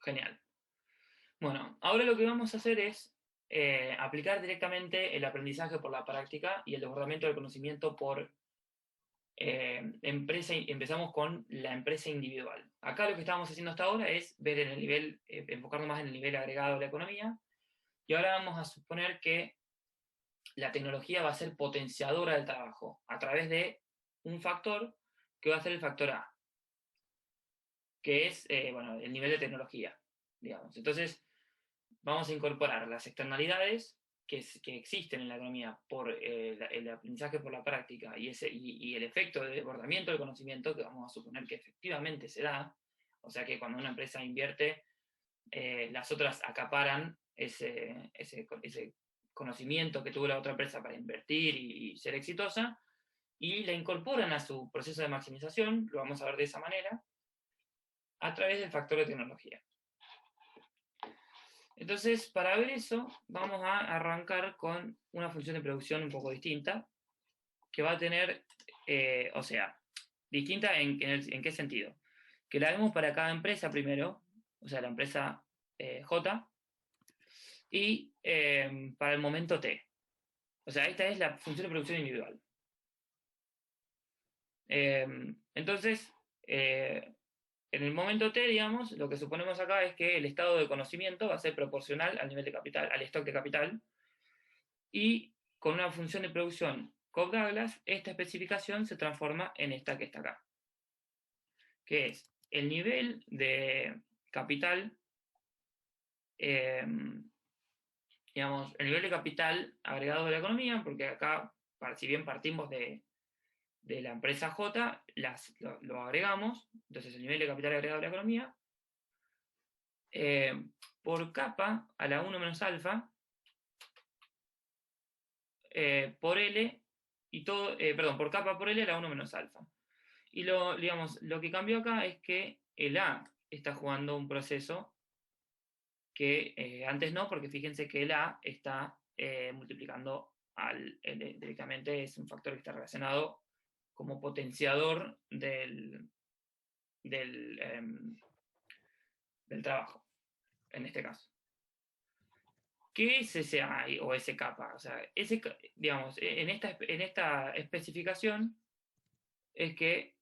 genial. Bueno, ahora lo que vamos a hacer es aplicar directamente el aprendizaje por la práctica y el desbordamiento del conocimiento por empresa. Empezamos con la empresa individual. Acá lo que estábamos haciendo hasta ahora es ver en el nivel, enfocarnos más en el nivel agregado de la economía, y ahora vamos a suponer que la tecnología va a ser potenciadora del trabajo a través de un factor que va a ser el factor A, que es el nivel de tecnología, digamos. Entonces, vamos a incorporar las externalidades que existen en la economía por el aprendizaje por la práctica y el efecto de desbordamiento del conocimiento, que vamos a suponer que efectivamente se da. O sea que cuando una empresa invierte, las otras acaparan ese conocimiento que tuvo la otra empresa para invertir y ser exitosa, y la incorporan a su proceso de maximización, lo vamos a ver de esa manera, a través del factor de tecnología. Entonces, para ver eso, vamos a arrancar con una función de producción un poco distinta, que va a tener, o sea, distinta en qué sentido. Que la vemos para cada empresa primero, o sea, la empresa J, y para el momento T. O sea, esta es la función de producción individual. Entonces, en el momento T, digamos, lo que suponemos acá es que el estado de conocimiento va a ser proporcional al nivel de capital, al stock de capital, y con una función de producción Cobb-Douglas, esta especificación se transforma en esta que está acá, que es el nivel de capital, digamos, el nivel de capital agregado de la economía, porque acá, si bien partimos de la empresa J, lo agregamos, entonces el nivel de capital agregado de la economía, por capa a la 1 menos alfa, por L, y todo, perdón, por capa por L a la 1 menos alfa. Y digamos, lo que cambió acá es que el A está jugando un proceso que antes no, porque fíjense que el A está multiplicando directamente, es un factor que está relacionado como potenciador del trabajo, en este caso. ¿Qué es ese A o ese kappa? O sea, digamos, en esta especificación es que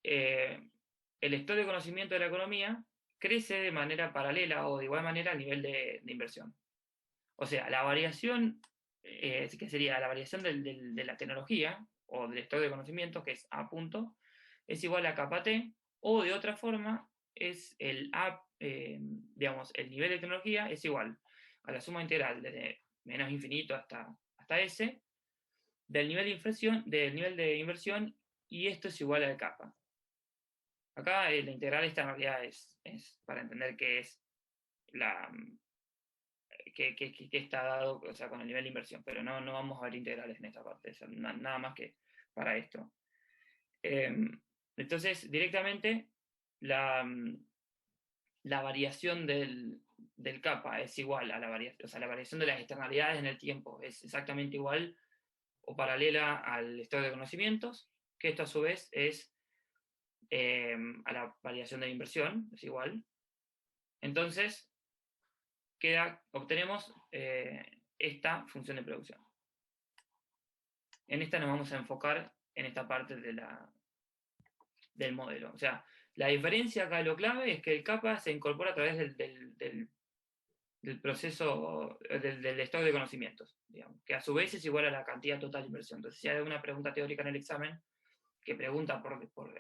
el estado de conocimiento de la economía crece de manera paralela o de igual manera a nivel de inversión. O sea, la variación, que sería la variación de la tecnología o del estado de conocimiento, que es A punto, es igual a kappa T, o de otra forma, es el A, digamos, el nivel de tecnología es igual a la suma integral desde menos infinito hasta S, del nivel de inversión, y esto es igual al kappa. Acá la integral esta en realidad es para entender qué es que está dado, o sea, con el nivel de inversión, pero no vamos a ver integrales en esta parte, o sea, nada más que para esto. Entonces, directamente, la variación del kappa es igual a la variación, o sea, la variación de las externalidades en el tiempo es exactamente igual o paralela al estado de conocimientos, que esto a su vez es a la variación de la inversión, es igual. Entonces, obtenemos esta función de producción. En esta nos vamos a enfocar en esta parte del modelo. O sea, la diferencia acá, lo clave, es que el kappa se incorpora a través del proceso, del estado de conocimientos, digamos, que a su vez es igual a la cantidad total de inversión. Entonces, si hay alguna pregunta teórica en el examen que pregunta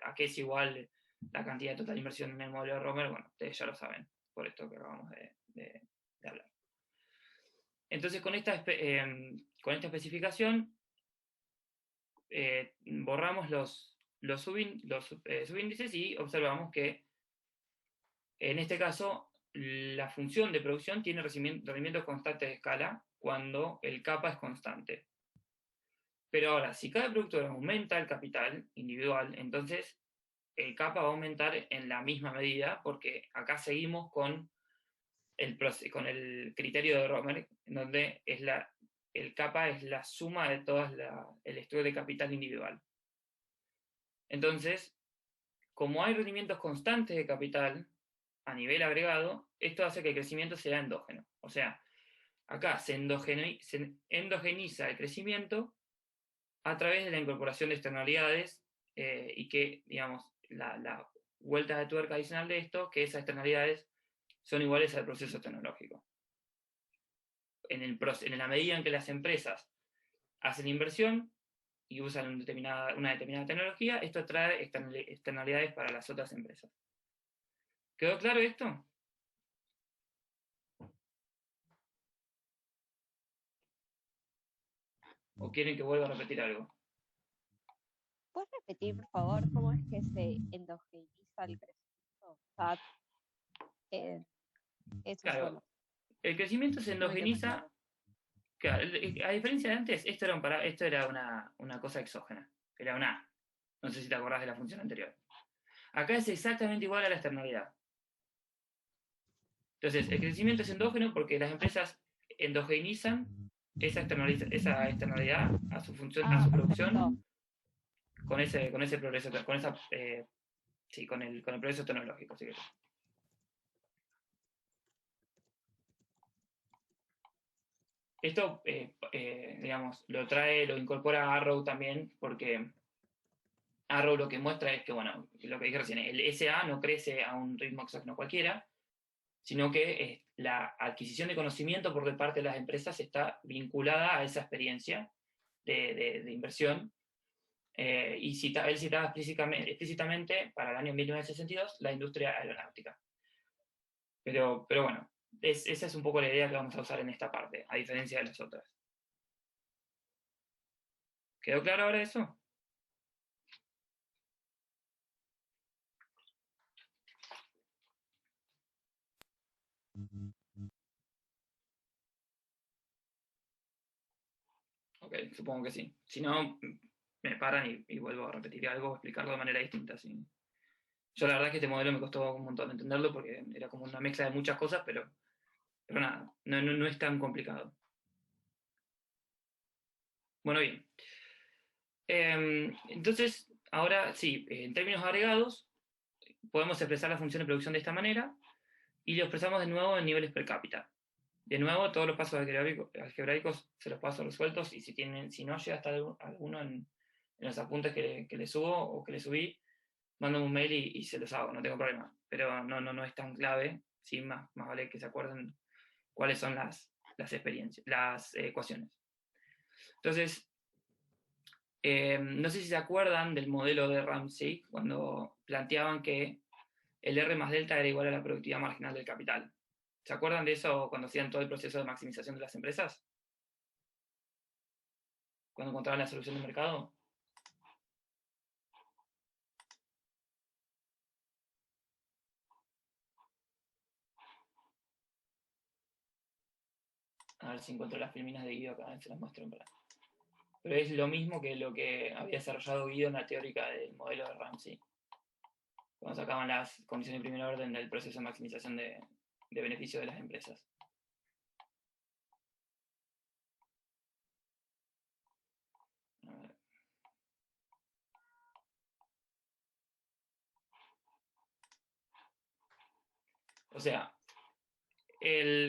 a qué es igual la cantidad total de inversión en el modelo de Romer, bueno, ustedes ya lo saben, por esto que acabamos de hablar. Entonces, con esta especificación, borramos los subíndices y observamos que, en este caso, la función de producción tiene rendimientos constantes de escala cuando el kappa es constante. Pero ahora, si cada productor aumenta el capital individual, entonces el kappa va a aumentar en la misma medida, porque acá seguimos con el criterio de Romer, en donde el kappa es la suma de todo el estudio de capital individual. Entonces, como hay rendimientos constantes de capital a nivel agregado, esto hace que el crecimiento sea endógeno. O sea, acá se endogeniza el crecimiento a través de la incorporación de externalidades y que, digamos, la vuelta de tuerca adicional de esto, que esas externalidades son iguales al proceso tecnológico. En la medida en que las empresas hacen inversión y usan una determinada tecnología, esto trae externalidades para las otras empresas. ¿Quedó claro esto? ¿O quieren que vuelva a repetir algo? ¿Puedes repetir, por favor, cómo es que se endogeniza el crecimiento? O sea, eso Claro, solo. el crecimiento se No entendí endogeniza. nada. Claro, a diferencia de antes, esto era una cosa exógena, era una A. No sé si te acordás de la función anterior. Acá es exactamente igual a la externalidad. Entonces, el crecimiento es endógeno porque las empresas endogenizan esa externalidad a su función, a su producción, con ese progreso, con el progreso tecnológico. ¿Sí? Esto, digamos, lo incorpora Arrow también, porque Arrow lo que muestra es que, bueno, lo que dije recién, el SA no crece a un ritmo exógeno cualquiera, sino que la adquisición de conocimiento por parte de las empresas está vinculada a esa experiencia de inversión. Él citaba explícitamente para el año 1962 la industria aeronáutica. Pero bueno, esa es un poco la idea que vamos a usar en esta parte, a diferencia de las otras. ¿Quedó claro ahora eso? Ok, supongo que sí. Si no, me paran y vuelvo a repetir algo o explicarlo de manera distinta. ¿Sí? Yo la verdad es que este modelo me costó un montón entenderlo porque era como una mezcla de muchas cosas, pero Pero nada, no es tan complicado. Bueno, bien. Entonces, ahora sí, en términos agregados, podemos expresar la función de producción de esta manera y lo expresamos de nuevo en niveles per cápita. De nuevo, todos los pasos algebraicos se los paso resueltos y si no llega hasta alguno en los apuntes que le subo o que le subí, mando un mail y se los hago, no tengo problema. Pero no es tan clave, sí, más vale que se acuerden cuáles son las experiencias, las ecuaciones. Entonces, no sé si se acuerdan del modelo de Ramsey, cuando planteaban que el R más delta era igual a la productividad marginal del capital. ¿Se acuerdan de eso cuando hacían todo el proceso de maximización de las empresas? Cuando encontraban la solución de mercado. A ver si encuentro las filminas de Guido acá, se las muestro en verdad. Pero es lo mismo que lo que había desarrollado Guido en la teórica del modelo de Ramsey. Cuando sacaban las condiciones de primer orden del proceso de maximización de beneficio de las empresas. A ver. O sea,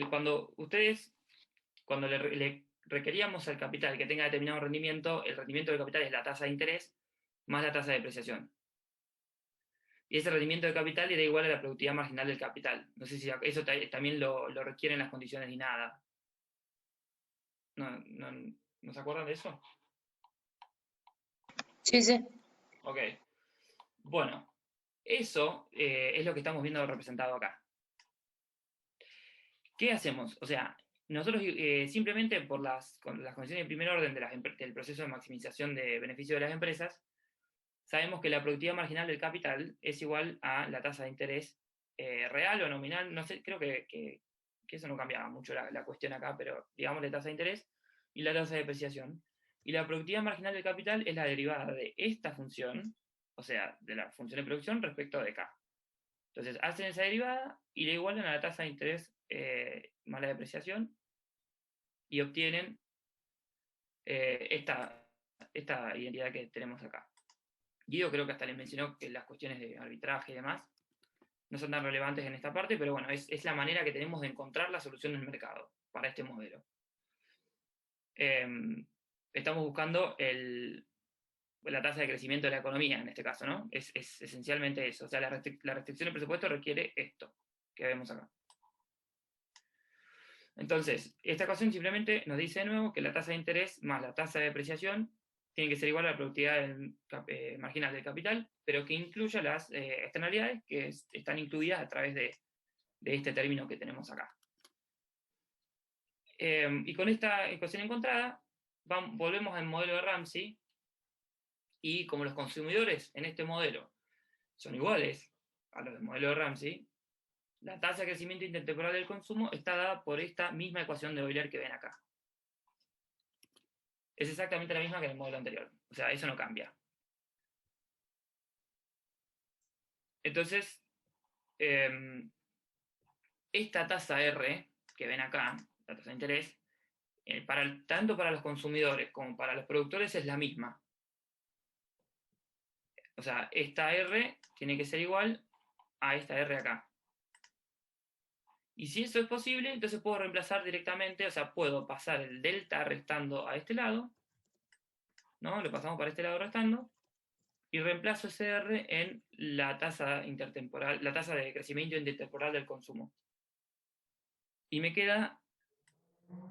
cuando le requeríamos al capital que tenga determinado rendimiento, el rendimiento del capital es la tasa de interés más la tasa de depreciación. Y ese rendimiento de capital era igual a la productividad marginal del capital. No sé si eso también lo requieren las condiciones de nada. ¿No se acuerdan de eso? Sí, sí. Ok. Bueno, eso es lo que estamos viendo representado acá. ¿Qué hacemos? O sea, nosotros simplemente con las condiciones de primer orden del proceso de maximización de beneficio de las empresas, sabemos que la productividad marginal del capital es igual a la tasa de interés real o nominal, no sé, creo que eso no cambiaba mucho la cuestión acá, pero digamos la tasa de interés y la tasa de depreciación. Y la productividad marginal del capital es la derivada de esta función, o sea, de la función de producción respecto de K. Entonces, hacen esa derivada y le igualan a la tasa de interés más la depreciación y obtienen esta identidad que tenemos acá. Guido creo que hasta les mencionó que las cuestiones de arbitraje y demás no son tan relevantes en esta parte, pero bueno, es la manera que tenemos de encontrar la solución del mercado para este modelo. Estamos buscando la tasa de crecimiento de la economía en este caso, ¿no? Es esencialmente eso. O sea, la restricción del presupuesto requiere esto que vemos acá. Entonces, esta ecuación simplemente nos dice de nuevo que la tasa de interés más la tasa de depreciación tiene que ser igual a la productividad marginal del capital, pero que incluya las externalidades que están incluidas a través de este término que tenemos acá. Y con esta ecuación encontrada, volvemos al modelo de Ramsey, y como los consumidores en este modelo son iguales a los del modelo de Ramsey, la tasa de crecimiento intertemporal del consumo está dada por esta misma ecuación de Euler que ven acá. Es exactamente la misma que en el modelo anterior. O sea, eso no cambia. Entonces, esta tasa R que ven acá, la tasa de interés, tanto para los consumidores como para los productores es la misma. O sea, esta R tiene que ser igual a esta R acá. Y si eso es posible, entonces puedo reemplazar directamente, o sea, puedo pasar el delta restando a este lado, ¿no? Lo pasamos para este lado restando, y reemplazo ese R en la tasa intertemporal, la tasa de crecimiento intertemporal del consumo. Y me queda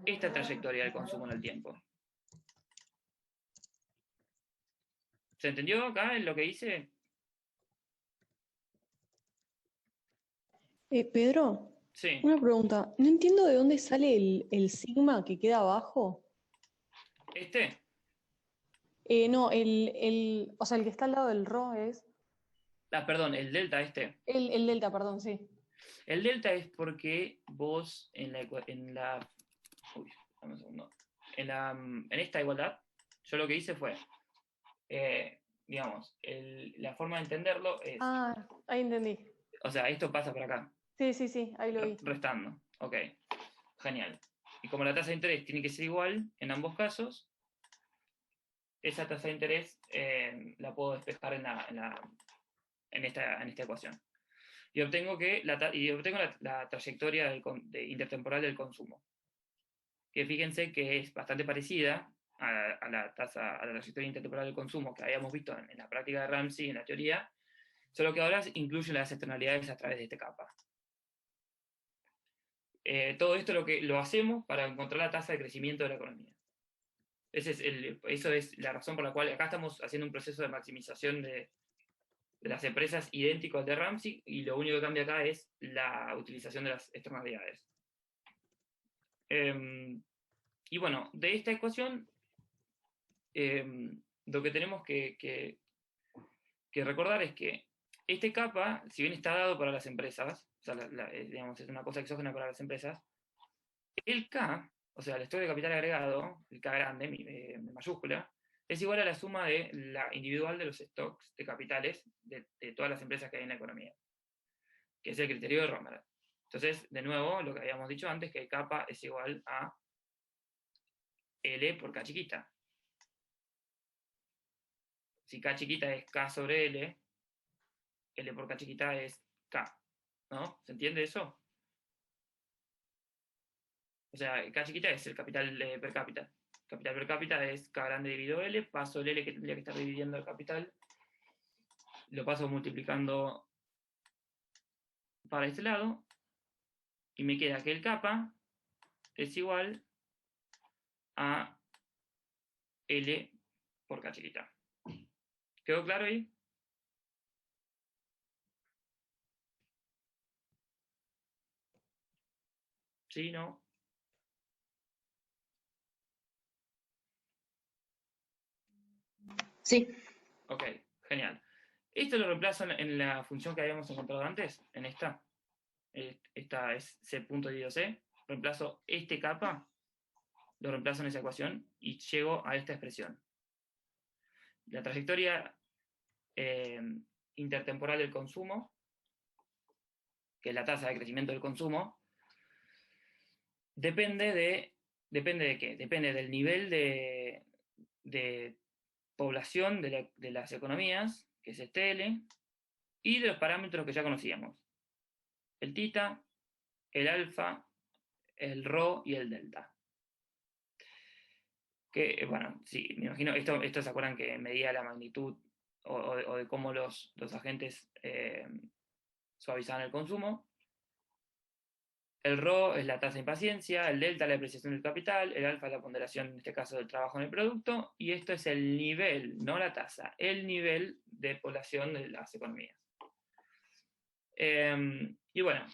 esta trayectoria del consumo en el tiempo. ¿Se entendió acá en lo que hice? Pedro, Sí. una pregunta. No entiendo de dónde sale el sigma que queda abajo. ¿Este? No, o sea, el que está al lado del rho es. Perdón, el delta este. El delta, perdón, sí. El delta es porque vos en uy, dame un segundo. En esta igualdad, yo lo que hice fue, digamos, la forma de entenderlo es, Ah, ahí entendí. o sea, esto pasa por acá, Sí, ahí lo vi. restando, ok. Genial. Y como la tasa de interés tiene que ser igual en ambos casos, esa tasa de interés la puedo despejar en esta ecuación. Y obtengo, la trayectoria intertemporal del consumo. Que fíjense que es bastante parecida a la trayectoria intertemporal del consumo que habíamos visto en la práctica de Ramsey, en la teoría, solo que ahora incluye las externalidades a través de este capa. Todo esto lo hacemos para encontrar la tasa de crecimiento de la economía. Eso es la razón por la cual acá estamos haciendo un proceso de maximización de las empresas idéntico al de Ramsey, y lo único que cambia acá es la utilización de las externalidades. Y bueno, de esta ecuación, lo que tenemos que recordar es que este kappa, si bien está dado para las empresas, o sea, digamos, es una cosa exógena para las empresas, el K, o sea, el stock de capital agregado, el K grande, de mayúscula, es igual a la suma de la individual de los stocks de capitales de todas las empresas que hay en la economía, que es el criterio de Romer. Entonces, de nuevo, lo que habíamos dicho antes, que el kappa es igual a L por K chiquita. Si K chiquita es K sobre L, L por K chiquita es K, ¿no? ¿Se entiende eso? O sea, K chiquita es el capital per cápita. Capital per cápita es K grande dividido L, paso el L que tendría que estar dividiendo el capital, lo paso multiplicando para este lado, y me queda que el kappa es igual a L por K chiquita. ¿Quedó claro ahí? ¿Sí? ¿No? Sí, Ok, genial. Esto lo reemplazo en la función que habíamos encontrado antes, en esta. Esta es C.dividido-C. Reemplazo este kappa, lo reemplazo en esa ecuación y llego a esta expresión. La trayectoria intertemporal del consumo, que es la tasa de crecimiento del consumo, depende de qué? Depende del nivel de población de las economías, que es este L, y de los parámetros que ya conocíamos. El tita, el alfa, el rho y el delta. Que, bueno, sí, me imagino, esto se acuerdan que medía la magnitud o de cómo los agentes suavizaban el consumo. El rho es la tasa de impaciencia, el delta la depreciación del capital, el alfa es la ponderación, en este caso, del trabajo en el producto, y esto es el nivel, no la tasa, el nivel de población de las economías. Y bueno,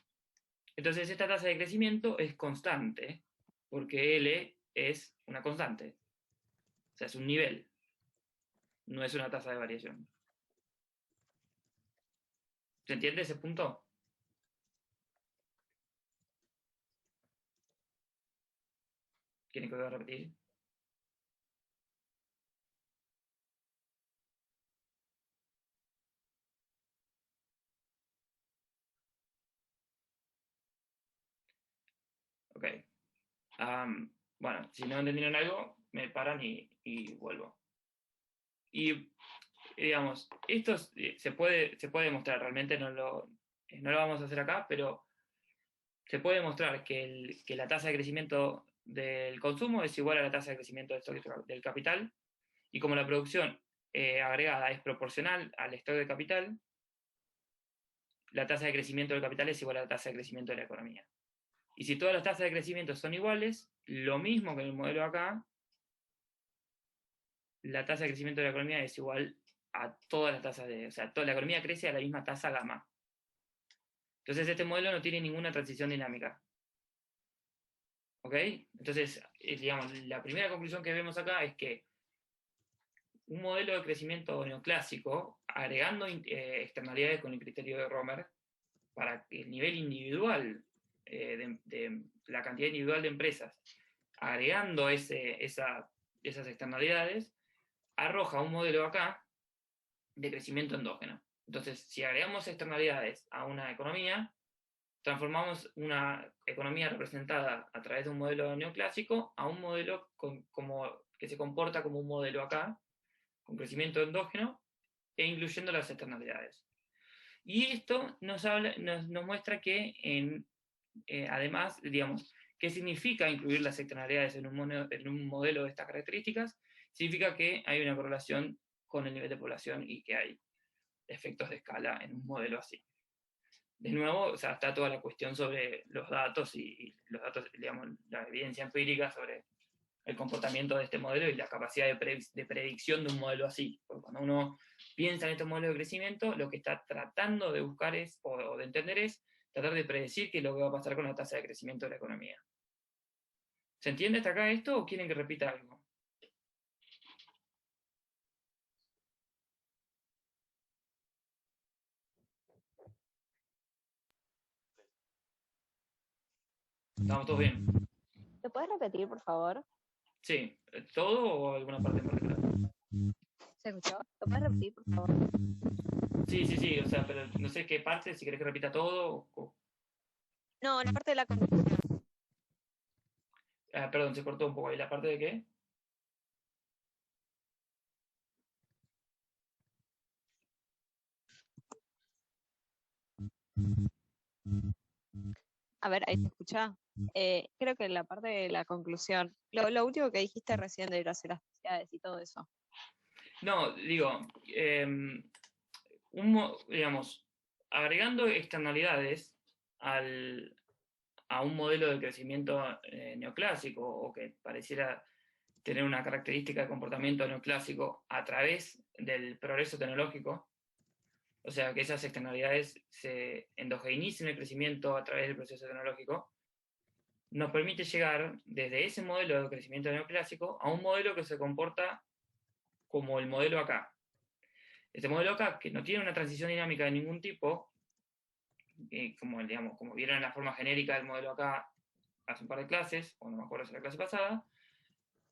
entonces esta tasa de crecimiento es constante, porque L es una constante. O sea, es un nivel, no es una tasa de variación. ¿Se entiende ese punto? ¿Quieren que lo voy a repetir? Ok. Bueno, si no entendieron algo, me paran y vuelvo. Y, digamos, esto se puede demostrar, realmente no lo vamos a hacer acá, pero se puede demostrar que la tasa de crecimiento del consumo es igual a la tasa de crecimiento del capital, y como la producción agregada es proporcional al stock de capital, la tasa de crecimiento del capital es igual a la tasa de crecimiento de la economía. Y si todas las tasas de crecimiento son iguales, lo mismo que en el modelo acá, la tasa de crecimiento de la economía es igual a todas las tasas o sea, toda la economía crece a la misma tasa gamma. Entonces este modelo no tiene ninguna transición dinámica. ¿Ok? Entonces, digamos, la primera conclusión que vemos acá es que un modelo de crecimiento neoclásico, agregando externalidades con el criterio de Romer, para el nivel individual, de la cantidad individual de empresas, agregando esas externalidades, arroja un modelo acá de crecimiento endógeno. Entonces, si agregamos externalidades a una economía, transformamos una economía representada a través de un modelo neoclásico a un modelo que se comporta como un modelo acá, con crecimiento endógeno, e incluyendo las externalidades. Y esto nos muestra que, además, digamos, ¿qué significa incluir las externalidades en un modelo de estas características? Significa que hay una correlación con el nivel de población y que hay efectos de escala en un modelo así. De nuevo, o sea, está toda la cuestión sobre los datos y los datos, digamos, la evidencia empírica sobre el comportamiento de este modelo y la capacidad de predicción de un modelo así. Porque cuando uno piensa en este modelo de crecimiento, lo que está tratando de buscar o de entender es tratar de predecir qué es lo que va a pasar con la tasa de crecimiento de la economía. ¿Se entiende hasta acá esto o quieren que repita algo? ¿Estamos todos bien? ¿Te puedes repetir, por favor? Sí, ¿todo o alguna parte en particular? ¿Se escuchó? ¿Te puedes repetir, por favor? Sí, o sea, pero no sé qué parte, si querés que repita todo No, la parte de la conclusión. perdón, se cortó un poco ahí, ¿la parte de qué? A ver, ahí se escucha. Creo que la parte de la conclusión. Lo último que dijiste recién de las elasticidades y todo eso. No, digo, digamos, agregando externalidades a un modelo de crecimiento neoclásico o que pareciera tener una característica de comportamiento neoclásico a través del progreso tecnológico, o sea, que esas externalidades se endogenicen el crecimiento a través del proceso tecnológico, nos permite llegar desde ese modelo de crecimiento neoclásico a un modelo que se comporta como el modelo acá. Este modelo acá, que no tiene una transición dinámica de ningún tipo, como vieron en la forma genérica del modelo acá hace un par de clases, o no me acuerdo si la clase pasada,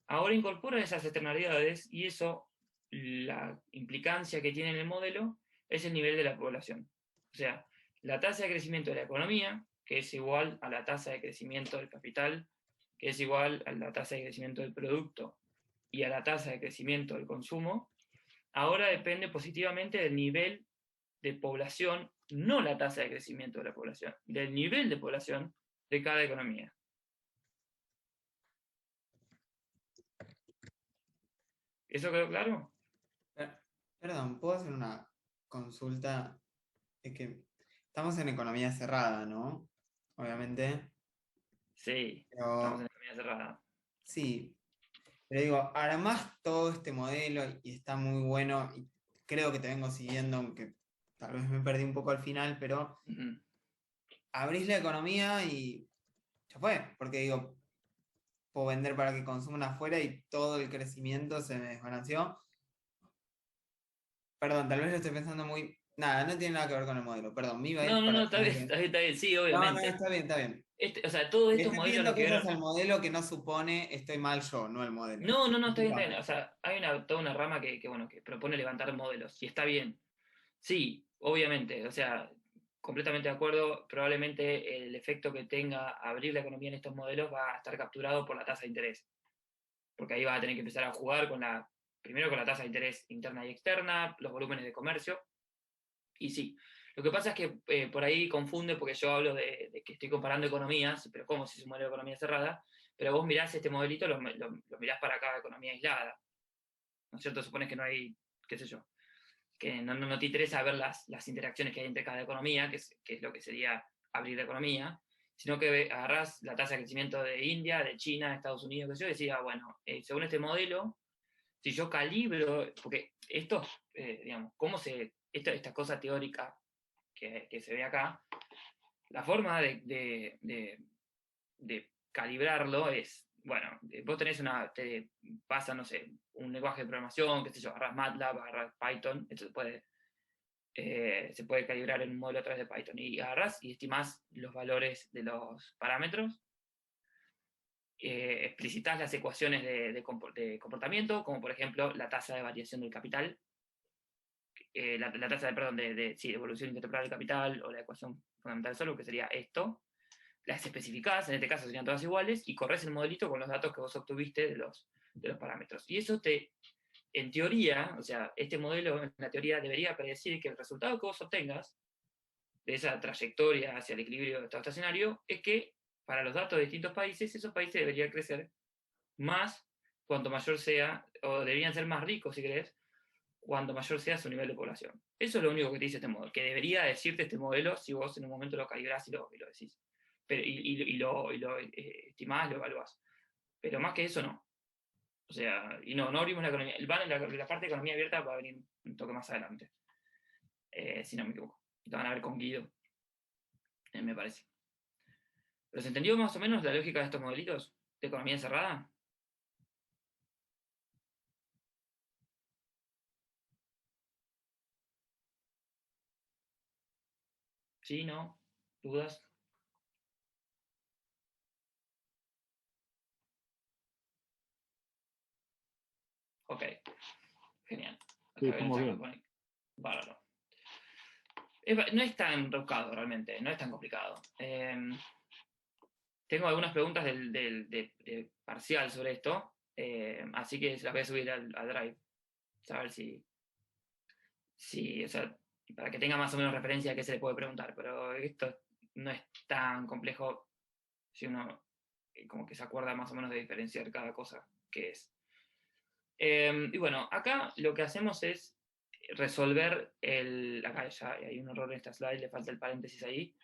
ahora incorpora esas externalidades y eso, la implicancia que tiene en el modelo, es el nivel de la población. O sea, la tasa de crecimiento de la economía, que es igual a la tasa de crecimiento del capital, que es igual a la tasa de crecimiento del producto y a la tasa de crecimiento del consumo, ahora depende positivamente del nivel de población, no la tasa de crecimiento de la población, del nivel de población de cada economía. ¿Eso quedó claro? Perdón, ¿puedo hacer una consulta? Es que estamos en economía cerrada, ¿no? Obviamente. Sí, Pero estamos en economía cerrada. sí, pero digo, armás todo este modelo y está muy bueno y creo que te vengo siguiendo, aunque tal vez me perdí un poco al final, pero Ujú. abrís la economía y ya fue, porque digo, puedo vender para que consuman afuera y todo el crecimiento se me desbalanceó. Perdón, tal vez lo estoy pensando muy... Nada, no tiene nada que ver con el modelo, perdón, me iba a ir para... Está bien, está bien, sí, No, obviamente. está bien, está bien. O sea, todos Le estos estoy modelos pidiendo lo que cosas vieron. al modelo que no supone estoy mal yo, no el modelo. No, está bien, está bien. Disculpame. O sea, hay toda una rama que propone levantar modelos, y está bien. Sí, obviamente, o sea, completamente de acuerdo, probablemente el efecto que tenga abrir la economía en estos modelos va a estar capturado por la tasa de interés, porque ahí vas a tener que empezar a jugar primero con la tasa de interés interna y externa, los volúmenes de comercio, y sí. Lo que pasa es que por ahí confunde, porque yo hablo de que estoy comparando economías, pero como si es un modelo de economía cerrada, pero vos mirás este modelito, lo mirás para cada economía aislada, ¿no es cierto? Supones que no hay, qué sé yo, que no te interesa ver las interacciones que hay entre cada economía, que es lo que sería abrir la economía, sino que agarrás la tasa de crecimiento de India, de China, de Estados Unidos, que yo, y decís, bueno, según este modelo, si yo calibro, porque esto, digamos, esta cosa teórica que se ve acá, la forma de calibrarlo es, bueno, vos te pasa, no sé, un lenguaje de programación, qué sé yo, agarras MATLAB, agarras Python, esto se puede calibrar en un modelo a través de Python, y agarras y estimás los valores de los parámetros, explicitas las ecuaciones de comportamiento, como por ejemplo la tasa de variación del capital, la tasa de, perdón, sí, de evolución intertemporal del capital, o la ecuación fundamental solo, que sería esto, las especificás, en este caso serían todas iguales, y corres el modelito con los datos que vos obtuviste de los parámetros. Y eso en teoría, o sea, este modelo en la teoría debería predecir que el resultado que vos obtengas de esa trayectoria hacia el equilibrio de estado estacionario es que para los datos de distintos países, esos países deberían crecer más cuanto mayor sea, o deberían ser más ricos, si querés, cuanto mayor sea su nivel de población. Eso es lo único que te dice este modelo, que debería decirte este modelo si vos en un momento lo calibrás y lo decís. Pero, y lo estimás, lo evaluás. Pero más que eso, no. O sea, y no abrimos la economía. La parte de economía abierta va a venir un toque más adelante. Si no me equivoco. Te van a ver con Guido, me parece. ¿Pero se entendió más o menos la lógica de estos modelitos de economía encerrada? ¿Sí? ¿No? ¿Dudas? Ok. Genial. Sí, Acá estamos bien. Bárbaro. No es tan rebuscado realmente, no es tan complicado. Tengo algunas preguntas de parcial sobre esto, así que se las voy a subir al Drive. A ver si, o sea, para que tenga más o menos referencia a qué se le puede preguntar, pero esto no es tan complejo si uno como que se acuerda más o menos de diferenciar cada cosa que es. Y bueno, acá lo que hacemos es resolver acá ya hay un error en esta slide, le falta el paréntesis ahí,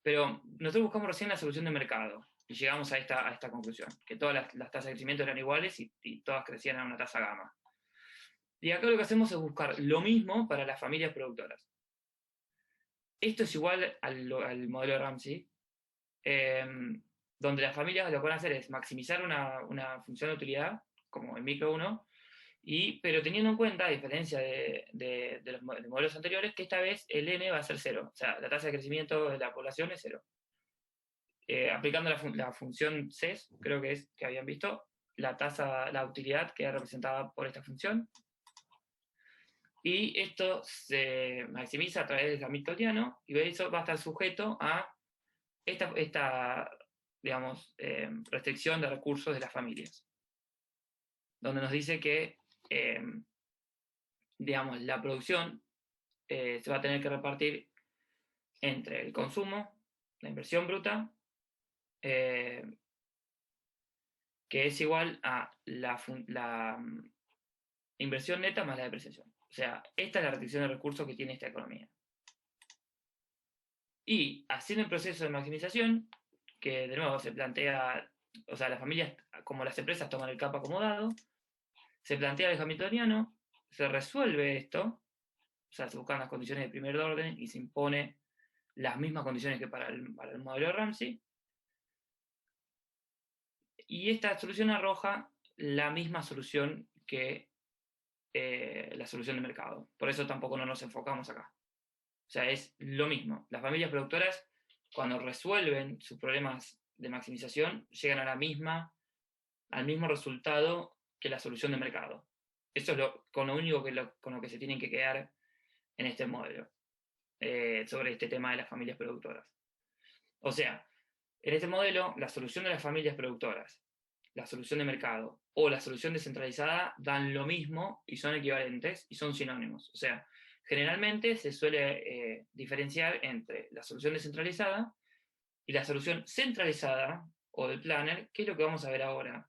pero nosotros buscamos recién la solución de mercado y llegamos a esta conclusión, que todas las tasas de crecimiento eran iguales y todas crecían a una tasa gamma. Y acá lo que hacemos es buscar lo mismo para las familias productoras. Esto es igual al modelo de Ramsey, donde las familias lo que van a hacer es maximizar una función de utilidad, como el micro 1, pero teniendo en cuenta, a diferencia de los modelos anteriores, que esta vez el n va a ser 0, o sea, la tasa de crecimiento de la población es 0. Aplicando la función CES, creo que es que habían visto, la utilidad queda representada por esta función, y esto se maximiza a través del hamiltoniano, y eso va a estar sujeto a esta digamos, restricción de recursos de las familias, donde nos dice que digamos, la producción se va a tener que repartir entre el consumo, la inversión bruta, que es igual a la inversión neta más la depreciación. O sea, esta es la restricción de recursos que tiene esta economía. Y haciendo el proceso de maximización, que de nuevo se plantea, o sea, las familias, como las empresas toman el CAP acomodado, se plantea el hamiltoniano, se resuelve esto, o sea, se buscan las condiciones de primer orden y se impone las mismas condiciones que para el modelo de Ramsey, y esta solución arroja la misma solución que la solución de mercado. Por eso tampoco no nos enfocamos acá. O sea, es lo mismo. Las familias productoras, cuando resuelven sus problemas de maximización, llegan al mismo resultado que la solución de mercado. Eso es con lo único con lo que se tienen que quedar en este modelo, sobre este tema de las familias productoras. O sea, en este modelo, la solución de las familias productoras, la solución de mercado o la solución descentralizada dan lo mismo y son equivalentes y son sinónimos. O sea, generalmente se suele diferenciar entre la solución descentralizada y la solución centralizada o del planner, que es lo que vamos a ver ahora.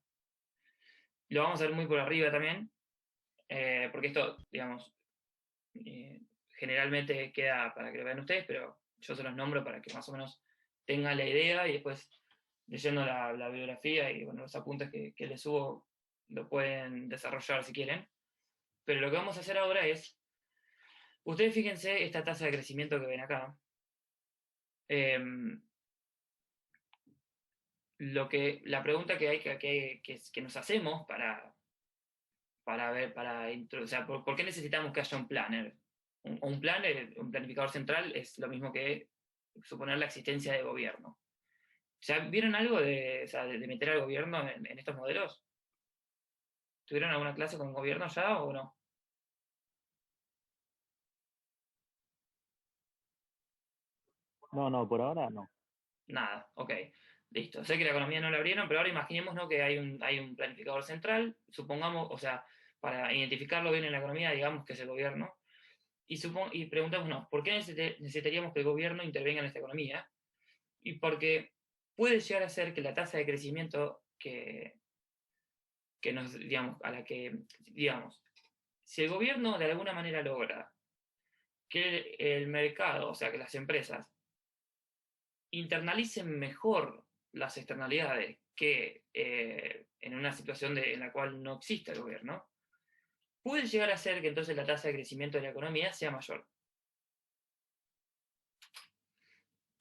Lo vamos a ver muy por arriba también, porque esto, digamos, generalmente queda para que lo vean ustedes, pero yo se los nombro para que más o menos tengan la idea, y después leyendo la bibliografía y bueno, los apuntes que les subo lo pueden desarrollar si quieren. Pero lo que vamos a hacer ahora es, ustedes fíjense esta tasa de crecimiento que ven acá. La pregunta que nos hacemos para ver, o sea, ¿por qué necesitamos que haya un planner? Un planner, un planificador central, es lo mismo que suponer la existencia de gobierno. O sea, ¿vieron algo de meter al gobierno en estos modelos? ¿Tuvieron alguna clase con gobierno ya o no? No, por ahora no. Nada, ok. Listo. Sé que la economía no la abrieron, pero ahora imaginemos, ¿no?, que hay un planificador central, supongamos, o sea, para identificarlo bien en la economía, digamos que es el gobierno, y preguntémonos, ¿por qué necesitaríamos que el gobierno intervenga en esta economía? Y porque puede llegar a ser que la tasa de crecimiento que nos, digamos, a la que, digamos, si el gobierno de alguna manera logra que el mercado, o sea, que las empresas internalicen mejor las externalidades que en una situación en la cual no existe el gobierno, puede llegar a ser que entonces la tasa de crecimiento de la economía sea mayor.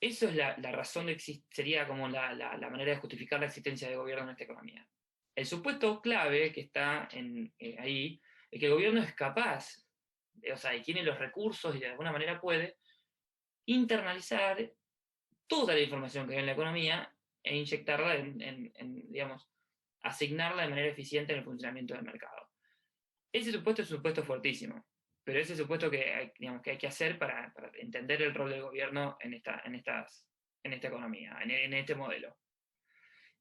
Eso es la razón sería como la manera de justificar la existencia del gobierno en esta economía. El supuesto clave que está ahí es que el gobierno es capaz, o sea, y tiene los recursos y de alguna manera puede internalizar toda la información que hay en la economía e inyectarla digamos, asignarla de manera eficiente en el funcionamiento del mercado. Ese supuesto es un supuesto fuertísimo, pero ese supuesto que hay, digamos, que hay que hacer para entender el rol del gobierno en esta economía, en este modelo.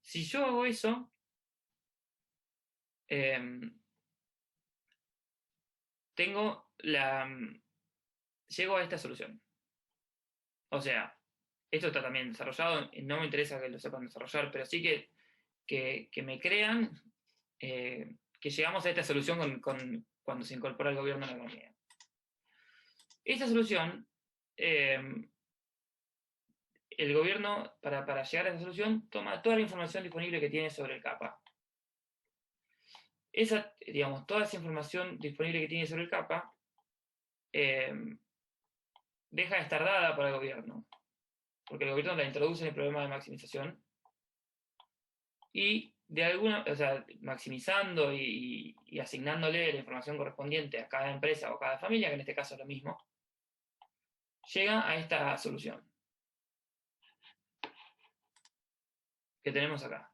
Si yo hago eso, llego a esta solución. O sea, esto está también desarrollado, no me interesa que lo sepan desarrollar, pero sí que me crean que llegamos a esta solución cuando se incorpora el gobierno a la economía. Esta solución, el gobierno, para llegar a esa solución, toma toda la información disponible que tiene sobre el CAPA. Toda esa información disponible que tiene sobre el CAPA deja de estar dada para el gobierno, porque el gobierno la introduce en el problema de maximización y maximizando y asignándole la información correspondiente a cada empresa o cada familia, que en este caso es lo mismo, llega a esta solución que tenemos acá.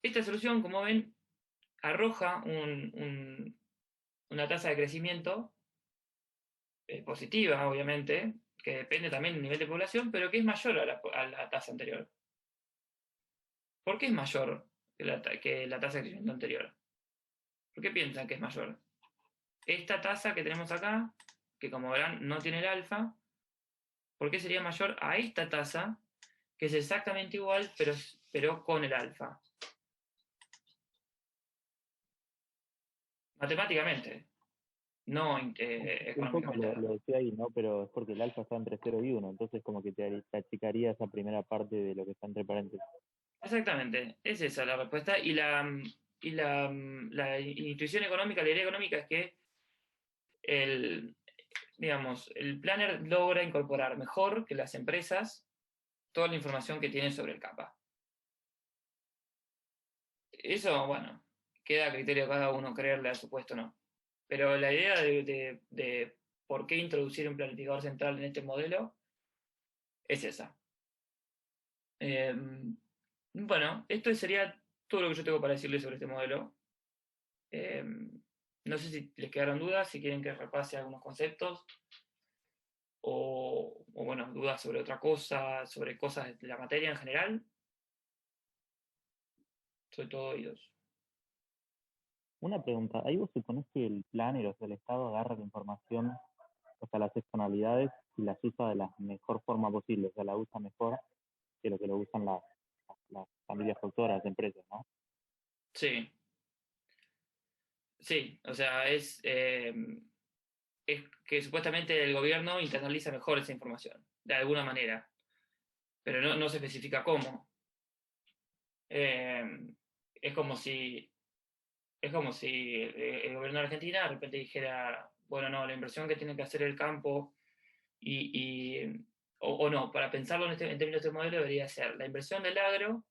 Esta solución, como ven, arroja una tasa de crecimiento positiva, obviamente, que depende también del nivel de población, pero que es mayor a la tasa anterior. ¿Por qué es mayor que la tasa de crecimiento anterior? ¿Por qué piensan que es mayor? Esta tasa que tenemos acá, que como verán no tiene el alfa, ¿por qué sería mayor a esta tasa, que es exactamente igual, pero con el alfa? Matemáticamente, no Un poco económicamente. lo decía ahí, ¿no? Pero es porque el alfa está entre 0 y 1, entonces como que te achicaría esa primera parte de lo que está entre paréntesis. Exactamente, es esa la respuesta. Y la intuición económica, la idea económica es que el planner logra incorporar mejor que las empresas toda la información que tiene sobre el CAPA. Eso, bueno, queda a criterio de cada uno creerle al supuesto o no. Pero la idea de por qué introducir un planificador central en este modelo es esa. Bueno, esto sería todo lo que yo tengo para decirles sobre este modelo. No sé si les quedaron dudas, si quieren que repase algunos conceptos, o bueno, dudas sobre otra cosa, sobre cosas de la materia en general. Soy todo oídos. Una pregunta, ahí vos suponés que el planner, o sea, el Estado agarra la información, o sea, las externalidades y las usa de la mejor forma posible, o sea, la usa mejor que lo usan las familias productoras, las empresas, ¿no? Sí. Sí, o sea, es que supuestamente el gobierno internaliza mejor esa información, de alguna manera, pero no se especifica cómo. Es como si el gobierno de Argentina de repente dijera, bueno, no, la inversión que tiene que hacer el campo o no, para pensarlo en términos de este modelo debería ser, la inversión del agro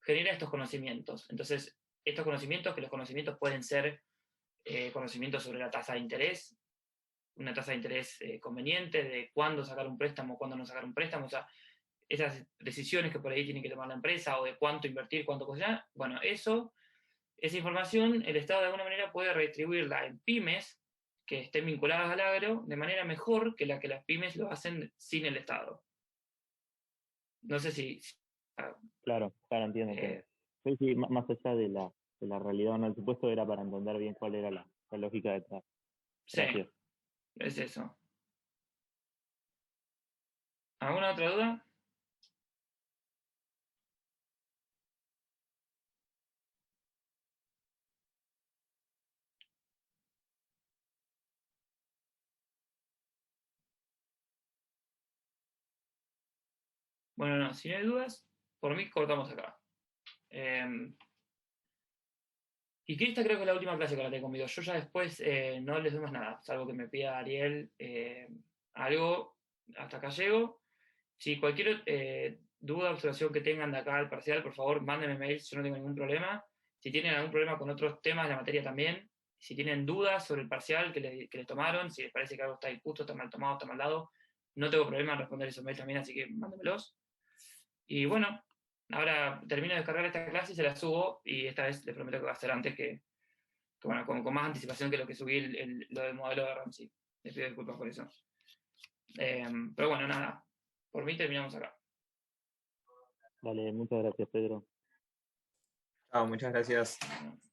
genera estos conocimientos. Entonces, estos conocimientos, que los conocimientos pueden ser conocimientos sobre la tasa de interés, una tasa de interés conveniente, de cuándo sacar un préstamo, cuándo no sacar un préstamo, o sea, esas decisiones que por ahí tiene que tomar la empresa, o de cuánto invertir, cuánto cosechar, bueno, esa información el Estado de alguna manera puede redistribuirla en pymes que estén vinculadas al agro de manera mejor que la que las pymes lo hacen sin el Estado. No sé si... Claro, entiendo. Eh, Sí, sí, más allá de la realidad, no, el supuesto era para entender bien cuál era la lógica detrás. sí, Gracias. es eso. ¿Alguna otra duda? Bueno, no, si no hay dudas, por mí cortamos acá. Y que esta creo que es la última clase que la tengo conmigo. Yo ya después no les doy más nada, salvo que me pida Ariel algo, hasta acá llego. Si cualquier duda, observación que tengan de acá al parcial, por favor, mándenme mails, yo no tengo ningún problema. Si tienen algún problema con otros temas de la materia también, si tienen dudas sobre el parcial que les tomaron, si les parece que algo está injusto, está mal tomado, está mal dado, no tengo problema en responder esos mails también, así que mándenmelos. Y bueno, ahora termino de descargar esta clase y se la subo, y esta vez les prometo que va a ser antes que bueno, con más anticipación que lo que subí lo del modelo de Ramsey. Les pido disculpas por eso. Pero bueno, nada. Por mí terminamos acá. Dale, muchas gracias, Pedro. Chao, muchas gracias.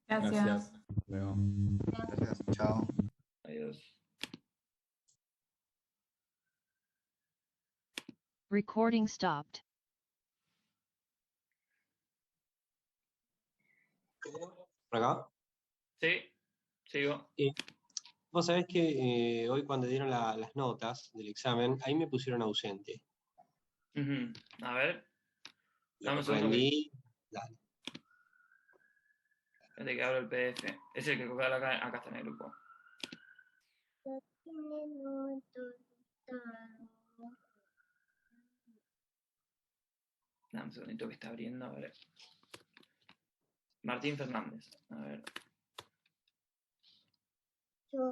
Gracias. Luego. Gracias, chao. Adiós. Recording stopped. ¿Por acá? Sí, sigo. Vos sabés que hoy cuando dieron las notas del examen, ahí me pusieron ausente. A ver. Lo Dame un que segundo. aprendí, dale. Espérate que abro el PDF. Es el que colgar acá está en el grupo. Dame un segundito que está abriendo. A ver. Martín Fernández. A ver.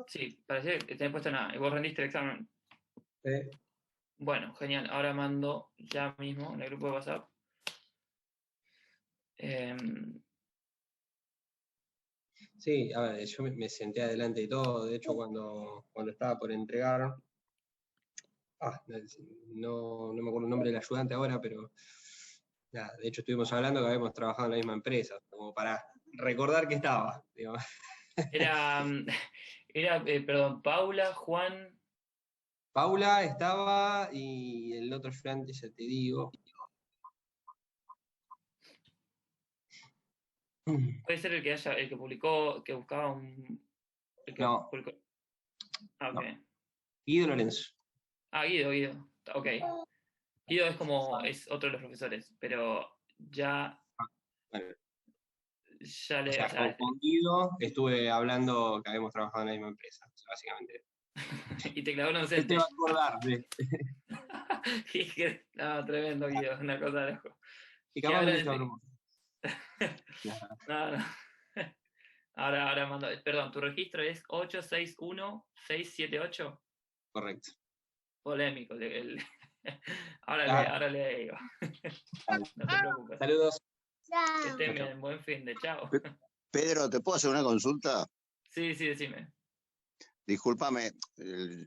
Sí, parece que tenés puesto nada. ¿Y vos rendiste el examen? Sí. Bueno, genial. Ahora mando ya mismo en el grupo de WhatsApp. Sí, a ver, yo me senté adelante y todo. De hecho, cuando estaba por entregar, no me acuerdo el nombre del ayudante ahora, pero nada, de hecho estuvimos hablando que habíamos trabajado en la misma empresa, como para recordar que estaba. Digo. Era, perdón, Paula, Juan. Paula estaba y el otro ayudante, ya te digo. Puede ser el que publicó, que buscaba un. El que No. publicó. Ah, ok. No. Guido Lorenzo. Ah, Guido. Ok. Guido es otro de los profesores, pero ya. Bueno. Ya le. O sea, con Guido estuve hablando que habíamos trabajado en la misma empresa, básicamente. Y te clavó un ¿Qué docente. te va a acordar? No, tremendo Guido, una cosa de loco. Y capaz me hizo No. Ahora mando. Perdón, tu registro es 861678. Correcto. Polémico. Ahora le digo. No te preocupes. Saludos. Que estén bien, buen fin de chao. Pedro, ¿te puedo hacer una consulta? Sí, decime. Discúlpame,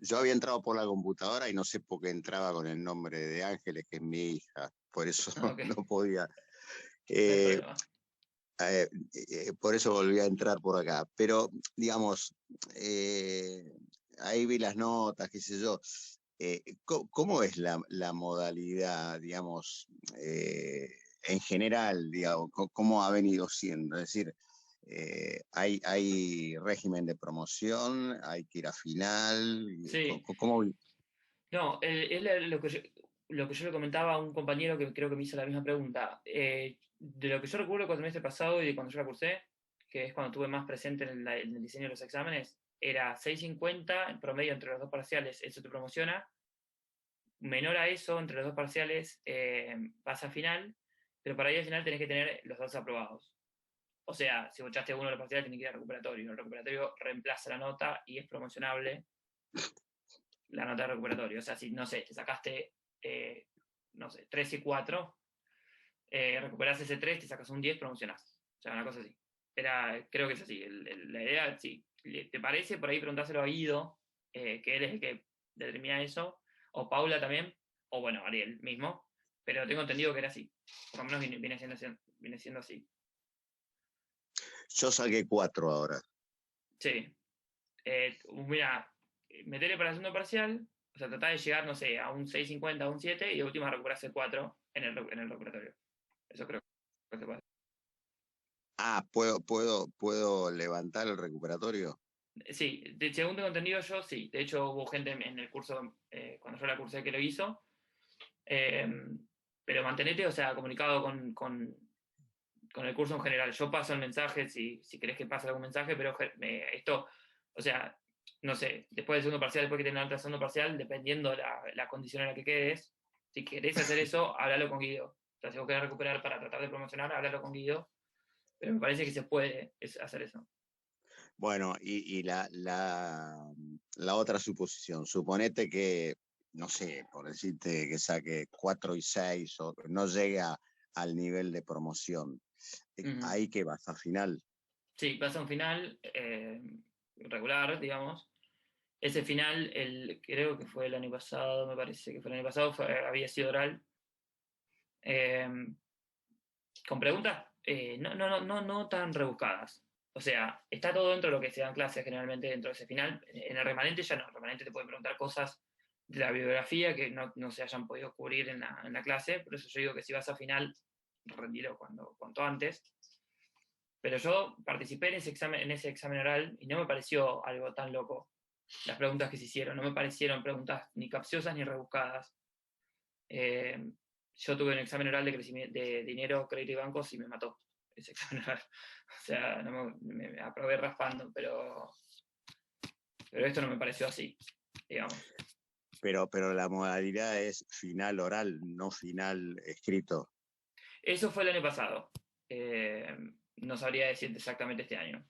yo había entrado por la computadora y no sé por qué entraba con el nombre de Ángeles, que es mi hija, por eso Okay. no podía. No Por eso volví a entrar por acá. Pero, digamos, ahí vi las notas, qué sé yo. ¿Cómo es la modalidad, digamos, en general, digamos, cómo ha venido siendo? Es decir, ¿hay régimen de promoción? ¿Hay que ir a final? Sí. ¿Cómo? No, es lo que yo le comentaba a un compañero que creo que me hizo la misma pregunta. De lo que yo recuerdo cuando el semestre pasado y de cuando yo la cursé, que es cuando estuve más presente en el diseño de los exámenes, era 6.50 en promedio entre los dos parciales, eso te promociona. Menor a eso, entre los dos parciales, vas a final, pero para ir al final tenés que tener los dos aprobados. O sea, si bochaste uno de los parciales, tenés que ir al recuperatorio. El recuperatorio reemplaza la nota y es promocionable la nota de recuperatorio. O sea, si, no sé, te sacaste, 3 y 4, recuperás ese 3, te sacas un 10, promocionás. O sea, una cosa así. Creo que es así. La idea, sí. ¿te parece? Por ahí preguntárselo a Guido, que él es el que determina eso, o Paula también, o bueno, Ariel mismo, pero tengo entendido que era así, por lo menos viene siendo así. Yo saqué 4 ahora. Sí. Mira, meterle para el segundo parcial, o sea, tratar de llegar, no sé, a un 6.50, a un 7, y de última recuperarse 4 en el recuperatorio. Eso creo que se puede. Ah, ¿puedo levantar el recuperatorio? Sí, según tengo entendido yo, sí. De hecho, hubo gente en el curso, cuando yo la cursé, que lo hizo. Pero mantenete, o sea, comunicado con el curso en general. Yo paso el mensaje, si querés que pase algún mensaje, pero esto, o sea, no sé, después del segundo parcial, después que tengas el segundo parcial, dependiendo la condición en la que quedes, si querés hacer eso, háblalo con Guido. O sea, si vos querés recuperar para tratar de promocionar, háblalo con Guido. Pero me parece que se puede hacer eso. Bueno, y la otra suposición, suponete que, no sé, por decirte que saque 4 y 6 o no llega al nivel de promoción. Ahí que vas a final. Sí, pasa un final regular, digamos. Ese final, creo que fue el año pasado, me parece que fue el año pasado, había sido oral. Con preguntas no tan rebuscadas. O sea, está todo dentro de lo que se dan clases generalmente dentro de ese final. En el remanente ya no, el remanente te puede preguntar cosas de la bibliografía que no se hayan podido cubrir en la clase, por eso yo digo que si vas a final, rendilo cuanto antes. Pero yo participé en ese examen oral y no me pareció algo tan loco las preguntas que se hicieron, no me parecieron preguntas ni capciosas ni rebuscadas. Yo tuve un examen oral de crecimiento de dinero, crédito y bancos y me mató ese examen oral. O sea, me aprobé raspando, pero esto no me pareció así, digamos. Pero la modalidad es final oral, no final escrito. Eso fue el año pasado. No sabría decirte exactamente este año.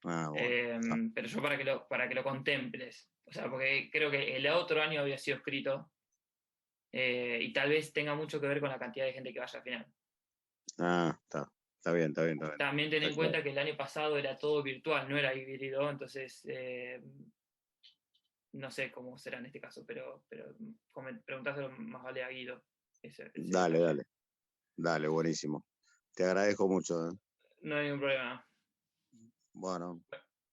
Ah, bueno. Pero yo para que lo contemples. O sea, porque creo que el otro año había sido escrito y tal vez tenga mucho que ver con la cantidad de gente que vaya al final. Ah, está bien. También ten en cuenta que el año pasado era todo virtual, no era híbrido, entonces no sé cómo será en este caso, pero preguntáselo más vale a Guido. Dale, buenísimo. Te agradezco mucho. No hay ningún problema. Bueno,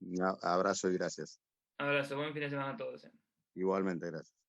un abrazo y gracias. Abrazo, buen fin de semana a todos. Igualmente, gracias.